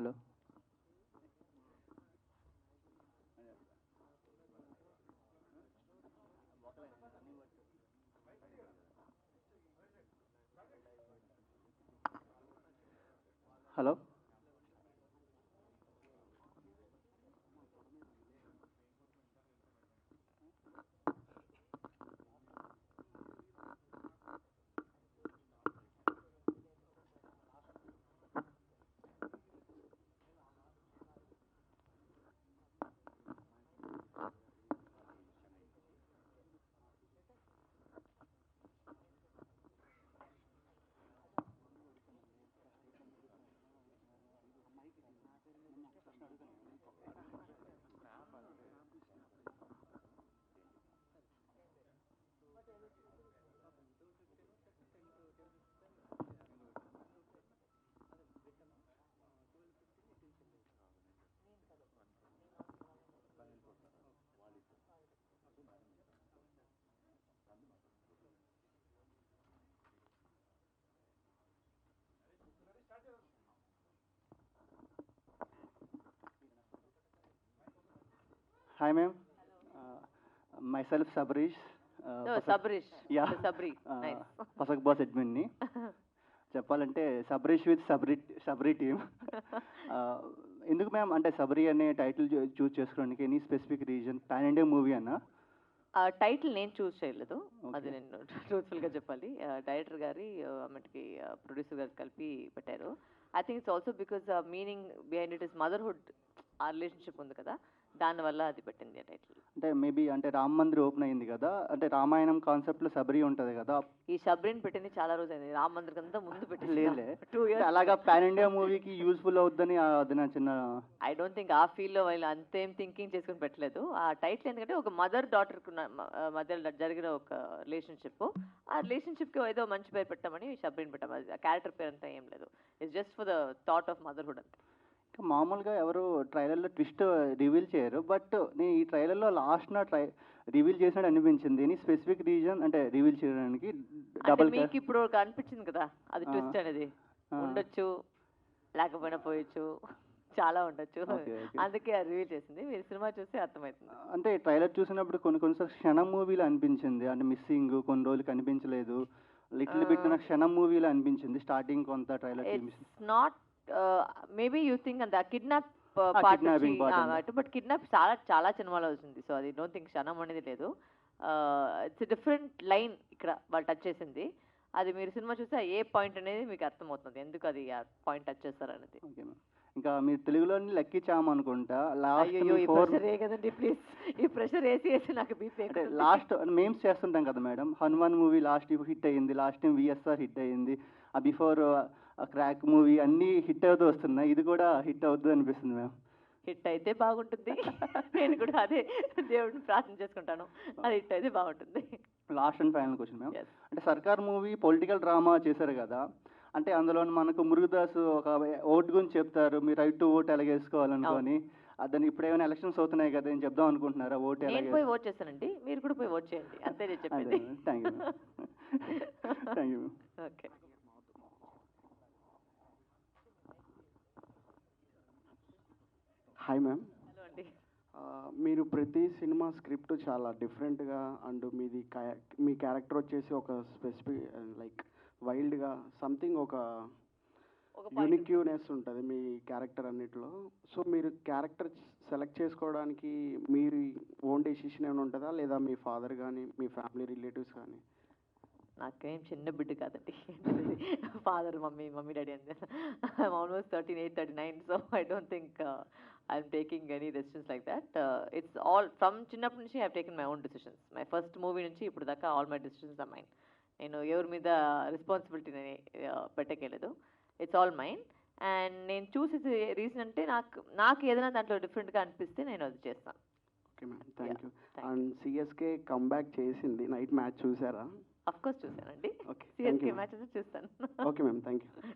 Hello. Hello. Hi, ma'am. Myself, Sabrish. No, Sabrish. Yeah. Sabri. Nice. Pasak boss admin ni. చెప్పాలంటే Sabreesh with Sabri team. ఎందుకు ma'am అంటే సబ్రీ అనే title చూస్ చేసుకోవడానికి any specific reason? Pan India movie అన్న ఆ title నేను చూస్ చేయలేదు, అది నేను ట్రూత్ఫుల్గా చెప్పాలి. డైరెక్టర్ గారి ఆమెకి ప్రొడ్యూసర్ గారు కలిపి పెట్టారు. I think it's also because meaning behind it is motherhood, ఆ రిలేషన్షిప్ ఉంది కదా, దానివల్ల అది పెట్టింది ఆ టైటిల్. అంటే మేబీ అంటే రామ మందిర్ ఓపెన్ అయింది కదా, అంటే రామాయణం కాన్సెప్ట్లో సబ్రీ ఉంటుంది కదా. ఈ సబ్రీని పెట్టింది చాలా రోజు అయింది, రామ మందిర్ అంతా ముందు పెట్టింది. లేదులే 2 years అలాగా పాన్ ఇండియా మూవీకి యూస్ఫుల్ అవుద్దని అది నా చిన్న. ఐ డోంట్ థింక్ ఆ ఫీల్డ్లో వాళ్ళు అంతేం థింకింగ్ చేసుకుని పెట్టలేదు ఆ టైటిల్. ఎందుకంటే ఒక మదర్ డాటర్కి మధ్య జరిగిన ఒక రిలేషన్షిప్, ఆ రిలేషన్షిప్కి ఏదో మంచి పేరు పెట్టామని సబ్రీని పెట్టాము. అది ఆ క్యారెక్టర్ పేరు అంతా ఏం లేదు, it's just for the thought of motherhood అంతే. మామూలుగా ఎవరు ట్రైలర్లో ట్విస్ట్ రివీల్ చేయరు, బట్ నేను ఈ ట్రైలర్లో లాస్ట్ నా రివీల్ చేసినట్టు అనిపించింది. ఎనీ స్పెసిఫిక్ రీజన్ అంటే రివీల్ చేయడానికి? డబుల్ మీకు ఇప్పుడు అనిపించింది కదా అది ట్విస్ట్ అనేది, ఉండొచ్చు లేకపోయినా పోయొచ్చు, చాలా ఉండొచ్చు, అందుకే రివీల్ చేసింది. మీరు సినిమా చూస్తే అర్థమవుతుంది. అంటే ట్రైలర్ చూసినప్పుడు కొన్నిసార్లు క్షణం మూవీలో అనిపించింది, అంటే మిస్సింగ్ కొన్ని రోజులు కనిపించలేదు. లిటిల్ బిట్ నాకు క్షణం మూవీలో అనిపించింది స్టార్టింగ్ కొంత trailer. Not maybe you think అంత కిడ్నాప్ పార్ట్, బట్ కిడ్నాప్ చాలా చాలా సినిమాలో వచ్చింది. సో అది డోంట్ థింక్ క్షణం అనేది లేదు. ఇట్స్ డిఫరెంట్ లైన్ ఇక్కడ వాళ్ళు టచ్ చేసింది. అది మీరు సినిమా చూస్తే ఏ పాయింట్ అనేది మీకు అర్థమవుతుంది ఎందుకు అది ఆ పాయింట్ టచ్ చేస్తారు అనేది. ఇంకా మీరు తెలుగులోని లక్కీ చామ్ అనుకుంటా. కదండి ప్లీజ్, ఈ ప్రెషర్ వేసి నాకు బీపీ. లాస్ట్ మేమ్స్ చేస్తుంటాం కదా madam, Hanuman movie last hit అయ్యింది, లాస్ట్ టైం విఎస్ఆర్ హిట్ అయ్యింది, ఆ బిఫోర్ క్రాక్ మూవీ అన్నీ హిట్ అవుతూ వస్తున్నాయి, ఇది కూడా హిట్ అవుతుంది అనిపిస్తుంది మ్యామ్. హిట్ అయితే బాగుంటుంది, నేను కూడా అదే దేవుడిని ప్రార్థన చేసుకుంటాను, అది హిట్ అయితే బాగుంటుంది. Last and final question ma'am, అంటే సర్కార్ మూవీ పొలిటికల్ డ్రామా చేశారు కదా, అంటే అందులో మనకు మురుగదాస్ ఒక ఓటు గురించి చెప్తారు, మీరు రైట్ టు ఓట్ ఎలాగేసుకోవాలనుకొని, దాన్ని ఇప్పుడు ఏమైనా ఎలక్షన్స్ అవుతున్నాయి కదా నేను చెప్దాం అనుకుంటున్నారా? ఓటు నేను పోయి ఓట్ చేస్తానండి, మీరు కూడా పోయి ఓట్ చేయండి, అంతే నేను చెప్పేది. Thank you thank you. Okay. Hi ma'am. Hello అండి. మీరు ప్రతి సినిమా స్క్రిప్ట్ చాలా డిఫరెంట్గా అండ్ మీ క్యారెక్టర్ వచ్చేసి ఒక స్పెసిఫిక్ లైక్ వైల్డ్గా సంథింగ్ ఒక యూనిక్యూనెస్ ఉంటుంది మీ క్యారెక్టర్ అన్నిటిలో. సో మీరు క్యారెక్టర్ సెలెక్ట్ చేసుకోవడానికి మీరు ఓన్ డెసిషన్ ఏమైనా ఉంటుందా, లేదా మీ ఫాదర్ కానీ మీ ఫ్యామిలీ రిలేటివ్స్ కానీ? నాకేం చిన్న బిడ్డ కాదండి, ఫాదర్ మమ్మీ డాడీ అంతే. ఐఎమ్ ఆల్మోస్ట్ 38, 39, so I don't think I'm taking any decisions like that. It's all from చిన్నప్పటి నుంచి I have taken my own decisions. My first movie నుంచి ఇప్పుడు దాకా all my decisions are mine. నేను ఎవరి మీద రెస్పాన్సిబిలిటీ పెట్టకేలేదు, ఇట్స్ ఆల్ మైన్. అండ్ నేను చూసేది రీజన్ అంటే నాకు ఏదైనా దాంట్లో డిఫరెంట్గా అనిపిస్తే నేను అది చేస్తాను. Okay ma'am, thank you. And CSK comeback చేసింది, నైట్ మ్యాచ్ చూసారా? అఫ్ కోర్స్ చూసానండి, ఓకే, సిఎస్కే మ్యాచెస్ చూస్తాను. Okay ma'am, thank you.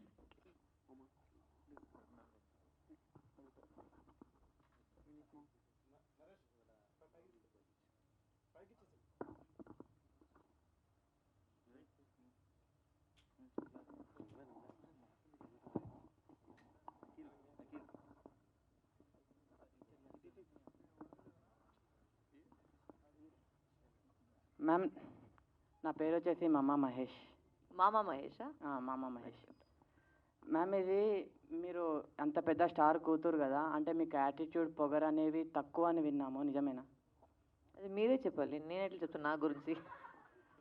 Ma'am నా పేరు వచ్చేసి మామ మహేష్. మామా మహేషా? మామ మహేష్. మ్యామ్ ఇది మీరు అంత పెద్ద స్టార్ కూతురు కదా, అంటే మీకు యాటిట్యూడ్ పొగర్ అనేవి తక్కువ అని విన్నాము, నిజమేనా? అది మీరే చెప్పాలి, నేను ఎట్లా చెప్తాను నా గురించి?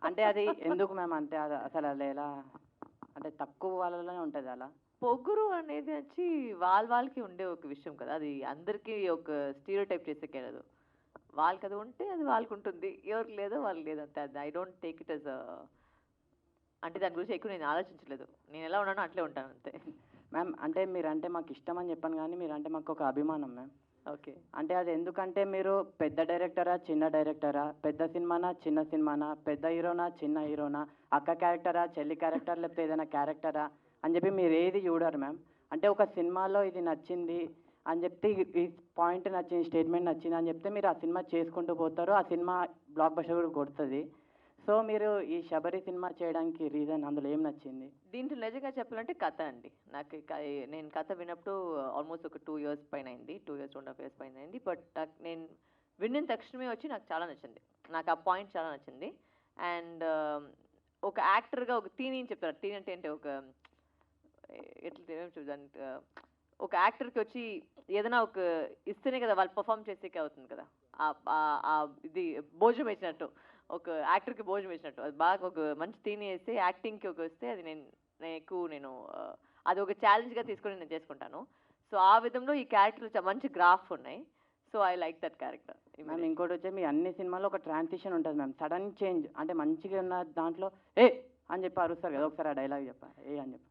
అంటే అది ఎందుకు మ్యామ్, అంటే అది అసలు అలా ఎలా, అంటే తక్కువ వాళ్ళలోనే ఉంటుంది అలా? పొగురు అనేది వచ్చి వాళ్ళకి ఉండే ఒక విషయం కదా, అది అందరికీ ఒక స్టీరియో టైప్ చేసేకెళ్ళదు. వాళ్ళకి అది ఉంటే అది వాళ్ళకు ఉంటుంది, ఎవరికి లేదో వాళ్ళకి లేదు, అంతే. అది I don't take it as అంటే దాని గురించి ఎక్కువ నేను ఆలోచించలేదు. నేను ఎలా ఉన్నానో అట్లే ఉంటాను అంతే. మ్యామ్ అంటే మీరంటే మాకు ఇష్టం అని చెప్పాను, కానీ మీరంటే మాకు ఒక అభిమానం మ్యామ్. ఓకే. అంటే అది ఎందుకంటే మీరు పెద్ద డైరెక్టరా చిన్న డైరెక్టరా, పెద్ద సినిమానా చిన్న సినిమానా, పెద్ద హీరోనా చిన్న హీరోనా, అక్క క్యారెక్టరా చెల్లి క్యారెక్టర్, లేకపోతే ఏదైనా క్యారెక్టరా అని చెప్పి మీరు ఏది చూడరు మ్యామ్. అంటే ఒక సినిమాలో ఇది నచ్చింది అని చెప్తే ఈ పాయింట్ నచ్చింది, స్టేట్మెంట్ నచ్చింది అని చెప్తే మీరు ఆ సినిమా చేసుకుంటూ పోతారు, ఆ సినిమా బ్లాక్ బస్టర్ కూడా కొడుతుంది. సో మీరు ఈ శబరి సినిమా చేయడానికి రీజన్ అందులో ఏం నచ్చింది? దీంట్లో నిజంగా చెప్పాలంటే కథ అండి. నాకు నేను కథ విన్నప్పుడు ఆల్మోస్ట్ ఒక 2 years పైన అయింది, 2 years 2.5 years పైన అయింది. బట్ నేను విన్న తక్షణమే వచ్చి నాకు చాలా నచ్చింది, నాకు ఆ పాయింట్ చాలా నచ్చింది. అండ్ ఒక యాక్టర్గా ఒక టీని చెప్తారు, టీని అంటే అంటే ఒక ఎట్లా చూద్దాం, ఒక యాక్టర్కి వచ్చి ఏదైనా ఒక ఇస్తేనే కదా వాళ్ళు పర్ఫామ్ చేసేకే అవుతుంది కదా. ఇది భోజనం వేసినట్టు, ఒక యాక్టర్కి భోజనం వేసినట్టు, అది బాగా ఒక మంచి థీని వేస్తే యాక్టింగ్కి ఒక వస్తే అది నేను అది ఒక ఛాలెంజ్గా తీసుకొని నేను చేసుకుంటాను. సో ఆ విధంలో ఈ క్యారెక్టర్ మంచి గ్రాఫ్ ఉన్నాయి. So I like that character. Ma'am ఇంకోటి వచ్చి మీ అన్ని సినిమాల్లో ఒక ట్రాన్సిషన్ ఉంటుంది మ్యామ్, సడన్ చేంజ్, అంటే మంచిగా ఉన్న దాంట్లో ఏ అని చెప్పి అరుస్తారు కదా, ఒకసారి ఆ డైలాగ్ చెప్పారు ఏ అని చెప్పి.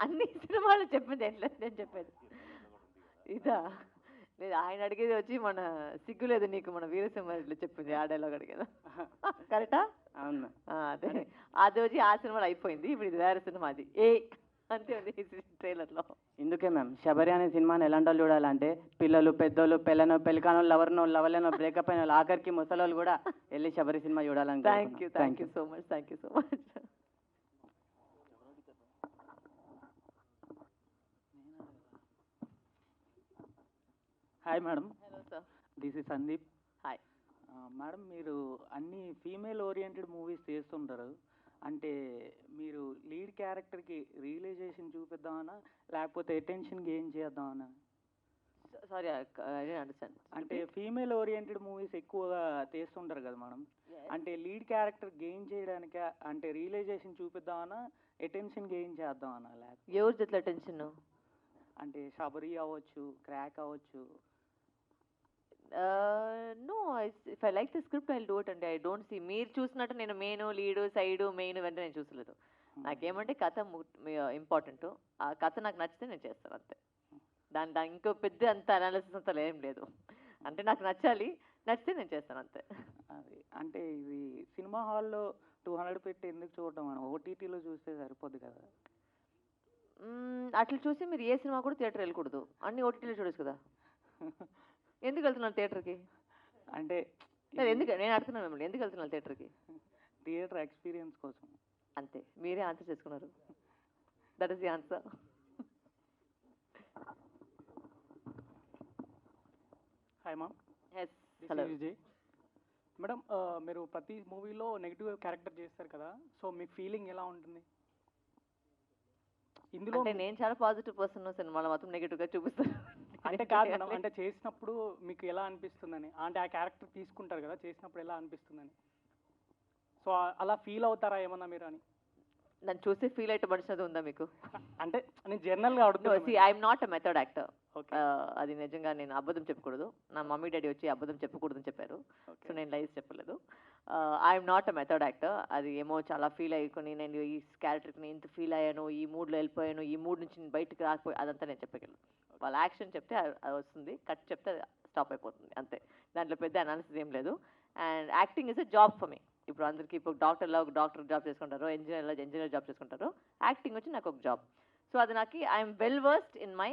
అన్ని సినిమాలు చెప్పింది ఎట్లా నేను చెప్పేది ఇదా? లేదు, ఆయన అడిగేది వచ్చి మన సిగ్గులేదు నీకు మన వీరసింహ ఇట్లా చెప్పింది, ఆ డైలాగ్ అడిగేదా? కరెక్టా? అవును. అదే, అది వచ్చి ఆ సినిమాలో అయిపోయింది. ఇప్పుడు ఇది వేరే సినిమా, అది ఏ అంతే ఉంది ట్రైలర్లో. ఇందుకే మ్యామ్ శబరి అనే సినిమాని ఎలాంటి వాళ్ళు చూడాలంటే పిల్లలు పెద్దోళ్ళు పెళ్ళికానో లవర్నో లవలేనో బ్రేకప్ అయిన వాళ్ళు ఆఖరికి ముసలోళ్ళు కూడా వెళ్ళి శబరి సినిమా చూడాలని. Thank you so much, thank you so much. Hi madam. Hello sir. This is Sandeep. Hi madam, మీరు అన్ని ఫీమేల్ ఓరియంటెడ్ మూవీస్ చేస్తుంటారు, అంటే మీరు లీడ్ క్యారెక్టర్కి రియలైజేషన్ చూపిద్దామనా లేకపోతే అటెన్షన్ గెయిన్ చేద్దామనా? Sorry, I don't understand. అంటే ఫీమేల్ ఓరియంటెడ్ మూవీస్ ఎక్కువగా చేస్తుంటారు కదా మేడం, అంటే లీడ్ క్యారెక్టర్ గెయిన్ చేయడానిక, అంటే రియలైజేషన్ చూపిద్దామనా అటెన్షన్ గెయిన్ చేద్దామనా? లేకపోతే ఎవరి చేతిలో అటెన్షన్? అంటే శబరి అవ్వచ్చు, క్రాక్ అవ్వచ్చు. No, if I like the script I do it అండి. ఐ డోంట్ సీ మీరు చూసినట్టు నేను మెయిన్ లీడు సైడు మెయిన్ వెంటనే నేను చూసలేదు. నాకేమంటే కథ ఇంపార్టెంట్, ఆ కథ నాకు నచ్చితే నేను చేస్తాను అంతే. దాని ఇంకో పెద్ద అంత అనాలిసిస్ అంతా ఏం లేదు. అంటే నాకు నచ్చాలి, నచ్చితే నేను చేస్తాను అంతే. అది అంటే ఇది సినిమా హాల్లో 200 పెట్టి ఎందుకు చూడటం అని ఓటీటీలో చూస్తే సరిపోద్ది కదా. అట్లా చూసి మీరు ఏ సినిమా కూడా థియేటర్ వెళ్ళకూడదు, అన్ని ఓటీటీలో చూడొచ్చు కదా. ఎందుకు వెళ్తున్నాను థియేటర్కి? అంటే ఎందుకు నేను అడుగుతున్నాను మిమ్మల్ని, ఎందుకు వెళ్తున్నాను థియేటర్కి? థియేటర్ ఎక్స్పీరియన్స్ కోసం అంతే, మీరే ఆన్సర్ చేసుకున్నారు. That is the answer. Hi ma'am. Yes, hello Vijay. Madam, మీరు ప్రతి మూవీలో నెగిటివ్ క్యారెక్టర్ చేస్తారు కదా, సో మీకు ఫీలింగ్ ఎలా ఉంటుంది ఇందులో? అంటే నేను చాలా పాజిటివ్ పర్సన్, సినిమాలో మాత్రం నెగిటివ్గా చూపిస్తాను. అంటే కాదు మేడం, అంటే చేసినప్పుడు మీకు ఎలా అనిపిస్తుందని, అంటే ఆ క్యారెక్టర్ తీసుకుంటారు కదా, చేసినప్పుడు ఎలా అనిపిస్తుందని, సో అలా ఫీల్ అవుతారా ఏమన్నా మీరు అని? నన్ను చూసి ఫీల్ అయితే మనిషి ఉందా మీకు? అంటే నేను జనరల్గా అడుగుతాను. I'm not a method actor. Okay. అది నిజంగా నేను అబద్ధం చెప్పకూడదు. నా మమ్మీ డాడీ వచ్చి అబద్ధం చెప్పకూడదని చెప్పారు, సో నేను లైఫ్ చెప్పలేదు. I'm not a method actor. అది ఏమో చాలా ఫీల్ అయ్యుకొని నేను ఈ క్యారెక్టర్కి ఇంత ఫీల్ అయ్యాను, ఈ మూడ్లో వెళ్ళిపోయాను, ఈ మూడ్ నుంచి నేను బయటకు రాకపోయి అదంతా నేను చెప్పగలను. వాళ్ళ యాక్షన్ చెప్తే అది వస్తుంది, కట్ చెప్తే అది స్టాప్ అయిపోతుంది అంతే. దాంట్లో పెద్ద అనాలిసిస్ ఏం లేదు. And acting is a job for me. ఇప్పుడు అందరికీ ఇప్పుడు డాక్టర్లో ఒక డాక్టర్ జాబ్ చేసుకుంటారు, ఇంజనీర్ జాబ్ చేసుకుంటారు. యాక్టింగ్ వచ్చి నాకు ఒక జాబ్. సో అది నాకు I'm well versed in my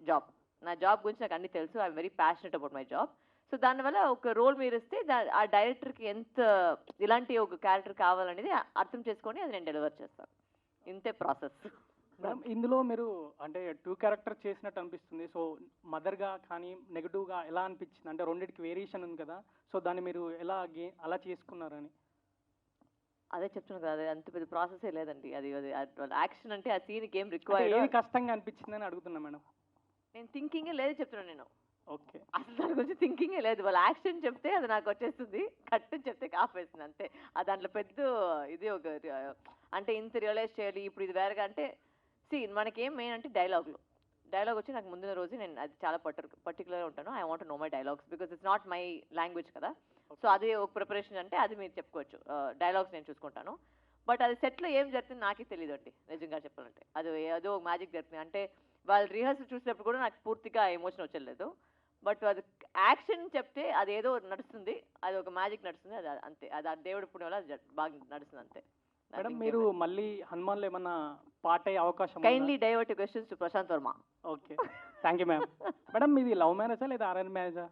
job. నా జాబ్ గురించి నాకు అన్నీ తెలుసు. I'm very passionate about my job. So దానివల్ల ఒక రోల్ మీరు ఇస్తే ఆ డైరెక్టర్కి ఎంత ఇలాంటి ఒక క్యారెక్టర్ కావాలనేది అర్థం చేసుకొని అది నేను డెలివర్ చేస్తాను. ఇంతే ప్రాసెస్. మేడం, ఇందులో మీరు అంటే 2 క్యారెక్టర్ చేసినట్టు అనిపిస్తుంది. సో మదర్గా కానీ నెగిటివ్గా ఎలా అనిపించింది? అంటే రెండింటికి వేరియేషన్ ఉంది కదా, సో దాన్ని మీరు ఎలా అలా చేసుకున్నారని? అదే చెప్తున్నాను కదా, అది అంత పెద్ద ప్రాసెసే లేదండి. అది అది యాక్షన్ అంటే ఆ సీన్కి ఏం అంటే రిక్వైర్డ్ ఏది కష్టంగా అనిపించిందని అడుగుతున్నా మేడం. నేను థింకింగే లేదు చెప్తున్నాను నేను. ఓకే. అసలు దాని గురించి థింకింగే లేదు. వాళ్ళు యాక్షన్ చెప్తే అది నాకు వచ్చేస్తుంది, కట్ చెప్తే ఆపేస్తుంది అంతే. దాంట్లో పెద్ద ఇది ఒక అంటే ఇంత రియలైజ్ చేయాలి ఇప్పుడు ఇది వేరేగా అంటే మనకేం మెయిన్ అంటే డైలాగ్ వచ్చి నాకు ముందున రోజు నేను అది చాలా పర్టికులర్గా ఉంటాను. I want no my dialogues because it's not my language కదా. సో అది ఒక ప్రిపరేషన్ అంటే అది మీరు చెప్పుకోవచ్చు. డైలాగ్స్ నేను చూసుకుంటాను. బట్ అది సెట్లో ఏం జరుగుతుంది నాకే తెలియదు అండి నిజంగా చెప్పాలంటే. అది ఏదో ఒక మ్యాజిక్ జరుగుతుంది. అంటే వాళ్ళు రిహర్సల్ చూసినప్పుడు కూడా నాకు పూర్తిగా ఎమోషన్ వచ్చలేదు. బట్ అది యాక్షన్ చెప్తే అది ఏదో నడుస్తుంది, అది ఒక మ్యాజిక్ నడుస్తుంది, అది అంతే. అది ఆ దేవుడి పుణ్యం వల్ల అది బాగా నడుస్తుంది అంతే. మేడం మీరు మళ్ళీ హనుమాన్లో ఏమన్నా పాట అయ్యే అవకాశం ఉందా? Kindly divert questions to Prashanth Varma. Okay, thank you ma'am. Madam మీది లవ్ మ్యారేజా లేదా అరేంజ్ మ్యారేజా?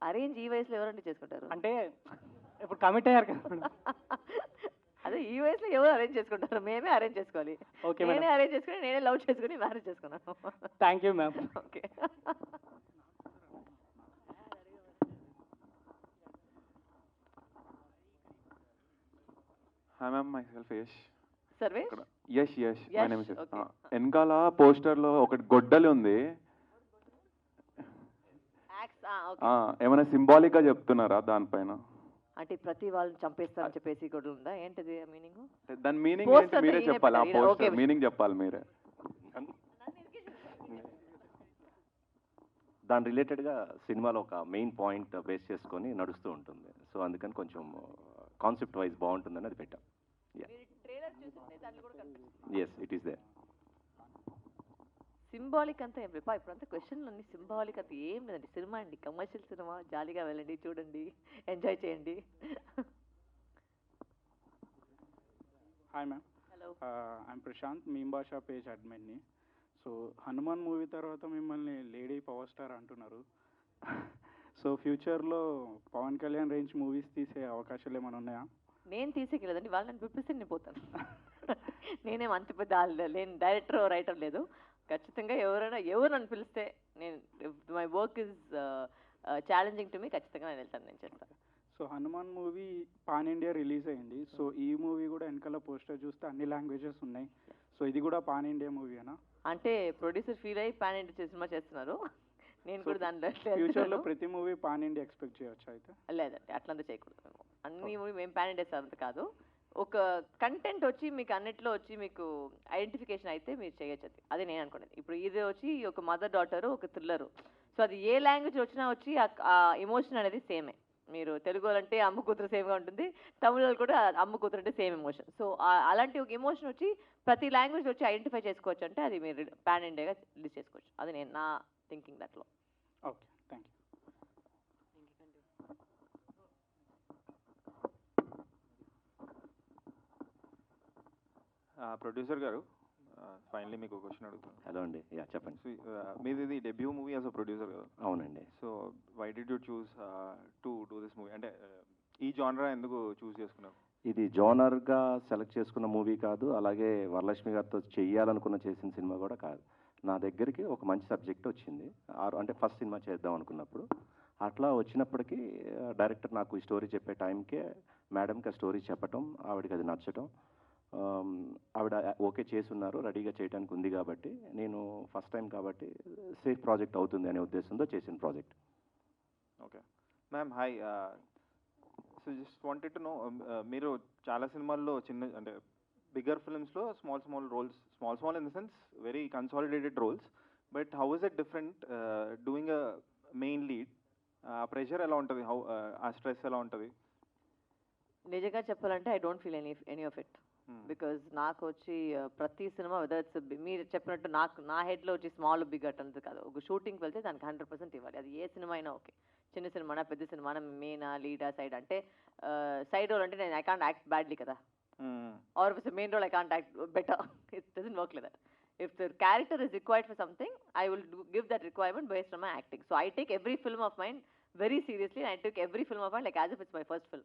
అరేంజ్ ఈ వయసులో ఎవరంటే చేసుకుంటారు? అంటే ఇప్పుడు కమిట్ అయ్యారు కదా మేడం. అదే ఈ వయసులో ఎవరు అరేంజ్ చేసుకుంటారు? మేమే అరేంజ్ చేసుకోవాలి. ఓకే నేనే మేడం, అరేంజ్ చేసుకుని నేనే లవ్ చేసుకుని మ్యారేజ్ చేసుకున్నాను. Thank you ma'am. Okay. Hi ma'am, my self Yash. Sarvesh? Yash Yash my Yash, name is. okay. వెనకాల పోస్టర్లో ఒకటి గొడ్డలి ఉంది, ఏమైనా సింబాలిక్గా చెప్తున్నారా దానిపైన? అంటే ప్రతి వాళ్ళని చంపేస్తారని చెప్పేసి కూడా ఉందా ఏంటిది మీనింగ్? దాని మీనింగ్ Poster ఏంటి మీరే ఈయనే చెప్పాలి. ఆ పెట్టారు. Poster Okay. మీనింగ్ చెప్పాలి మీరే. దాని రిలేటెడ్గా సినిమాలో ఒక మెయిన్ పాయింట్ బేస్ చేసుకొని నడుస్తూ ఉంటుంది. సో అందుకని కొంచెం కాన్సెప్ట్ వైజ్ బాగుంటుందని అది పెట్టాం. Yes, it is there. Symbolic అంతా ఏం లేపా ఇప్పుడు అంతా క్వశ్చన్లు అన్ని సింబాలిక్ అంతా ఏం లేదండి. సినిమా అండి, కమర్షియల్ సినిమా, జాలీగా వెళ్ళండి, చూడండి, ఎంజాయ్ చేయండి. Hi ma'am. Hello. I'm Prashanth, meme భాషా పేజ్ అడ్మిన్ని. సో హనుమాన్ మూవీ తర్వాత మిమ్మల్ని లేడీ పవర్ స్టార్ అంటున్నారు. సో ఫ్యూచర్లో పవన్ కళ్యాణ్ రేంజ్ మూవీస్ తీసే అవకాశాలు ఏమైనా ఉన్నాయా? నేను తీసేయలేదండి, వాళ్ళు నన్ను పిలిపిస్తే నేను పోతాను. నేనేం అంత పెద్ద లేని డైరెక్టర్ రైటర్ లేదు. ఖచ్చితంగా ఎవరు నన్ను పిలిస్తే నేను my work is challenging to me, ఖచ్చితంగా నేను వెళ్తాను, నేను చేస్తాను. So Hanuman movie pan India release అయింది. సో ఈ మూవీ కూడా వెనకాల పోస్టర్ చూస్తే అన్ని లాంగ్వేజెస్ ఉన్నాయి. సో ఇది కూడా పాన్ ఇండియా మూవీనా? అంటే ప్రొడ్యూసర్ ఫీల్ అయ్యి పాన్ ఇండియా సినిమా చేస్తున్నారు. నేను కూడా దాంట్లో ఫ్యూచర్లో ప్రతి మూవీ పాన్ ఇండియా ఎక్స్పెక్ట్ చేయొచ్చు అయితే? లేదండి, అట్లంతా చేయకూడదు. మేము అన్ని మూవీ మేము పాన్ ఇండియా అంత కాదు. ఒక కంటెంట్ వచ్చి మీకు అన్నిట్లో వచ్చి మీకు ఐడెంటిఫికేషన్ అయితే మీరు చేయొచ్చు. అది నేను అనుకునేది. ఇప్పుడు ఇది వచ్చి ఒక మదర్ డాటరు, ఒక థ్రిల్లరు. సో అది ఏ లాంగ్వేజ్ వచ్చినా వచ్చి ఆ ఎమోషన్ అనేది సేమే. మీరు తెలుగు అంటే అమ్మ కూతురు సేమ్గా ఉంటుంది, తమిళ కూడా అమ్మ కూతురు అంటే సేమ్ ఎమోషన్. సో అలాంటి ఒక ఎమోషన్ వచ్చి ప్రతి లాంగ్వేజ్ వచ్చి ఐడెంటిఫై చేసుకోవచ్చు అంటే అది మీరు పాన్ ఇండియాగా రిలీజ్ చేసుకోవచ్చు. అది నేను నా థింకింగ్ దాంట్లో. Okay, thank you. ప్రొడ్యూసర్ గారు, ఫైనలీ మీకు క్వశ్చన్ అడుగుతాను. హలో అండి, యా చెప్పండి. మీది ఇది debut movie as a producer కదా? అవునండి. So why did you choose to do this movie? అంటే ఈ జానరా ఎందుకు చూస్ చేసుకున్నారు? ఇది జోనర్గా సెలెక్ట్ చేసుకున్న మూవీ కాదు, అలాగే వరలక్ష్మి గారితో చేసిన సినిమా కూడా కాదు. నా దగ్గరికి ఒక మంచి సబ్జెక్ట్ వచ్చింది, అంటే ఫస్ట్ సినిమా చేద్దాం అనుకున్నప్పుడు. అట్లా వచ్చినప్పటికీ డైరెక్టర్ నాకు ఈ స్టోరీ చెప్పే టైంకే మేడంకి ఆ స్టోరీ చెప్పటం, ఆవిడకి అది నచ్చటం, ఆవిడ ఓకే చేసి ఉన్నారు, రెడీగా చేయడానికి ఉంది. కాబట్టి నేను ఫస్ట్ టైం కాబట్టి సేఫ్ ప్రాజెక్ట్ అవుతుంది అనే ఉద్దేశంతో చేసిన project. Okay ma'am, hi. So just wanted to know, మీరు చాలా సినిమాల్లో చిన్న అంటే బిగ్గర్ ఫిల్మ్స్లో small roles, small in the sense very consolidated roles, but how is it different doing a main lead? ఆ ప్రెషర్ ఎలా ఉంటుంది, ఆ స్ట్రెస్ ఎలా ఉంటుంది? నిజంగా చెప్పాలంటే I don't feel any of it. Because నాకు వచ్చి ప్రతి సినిమా వెదర్ ఇట్స్ మీరు చెప్పినట్టు నా హెడ్లో వచ్చి స్మాల్ బిగ్ అంత కాదు. ఒక షూటింగ్కి వెళ్తే దానికి 100% ఇవ్వాలి. అది ఏ సినిమా అయినా ఓకే, చిన్న సినిమానా పెద్ద సినిమానా, మెయినా లీడా సైడ్ అంటే సైడ్ రోల్ అంటే నేను ఐ కాంట్ యాక్ట్ బ్యాడ్లీ కదా, or if main role I can't act better. It doesn't work like that. If the character is required for something, I will give that requirement based on my acting. So I take every film of mine very seriously, and I took every film of mine like as if it's my first film.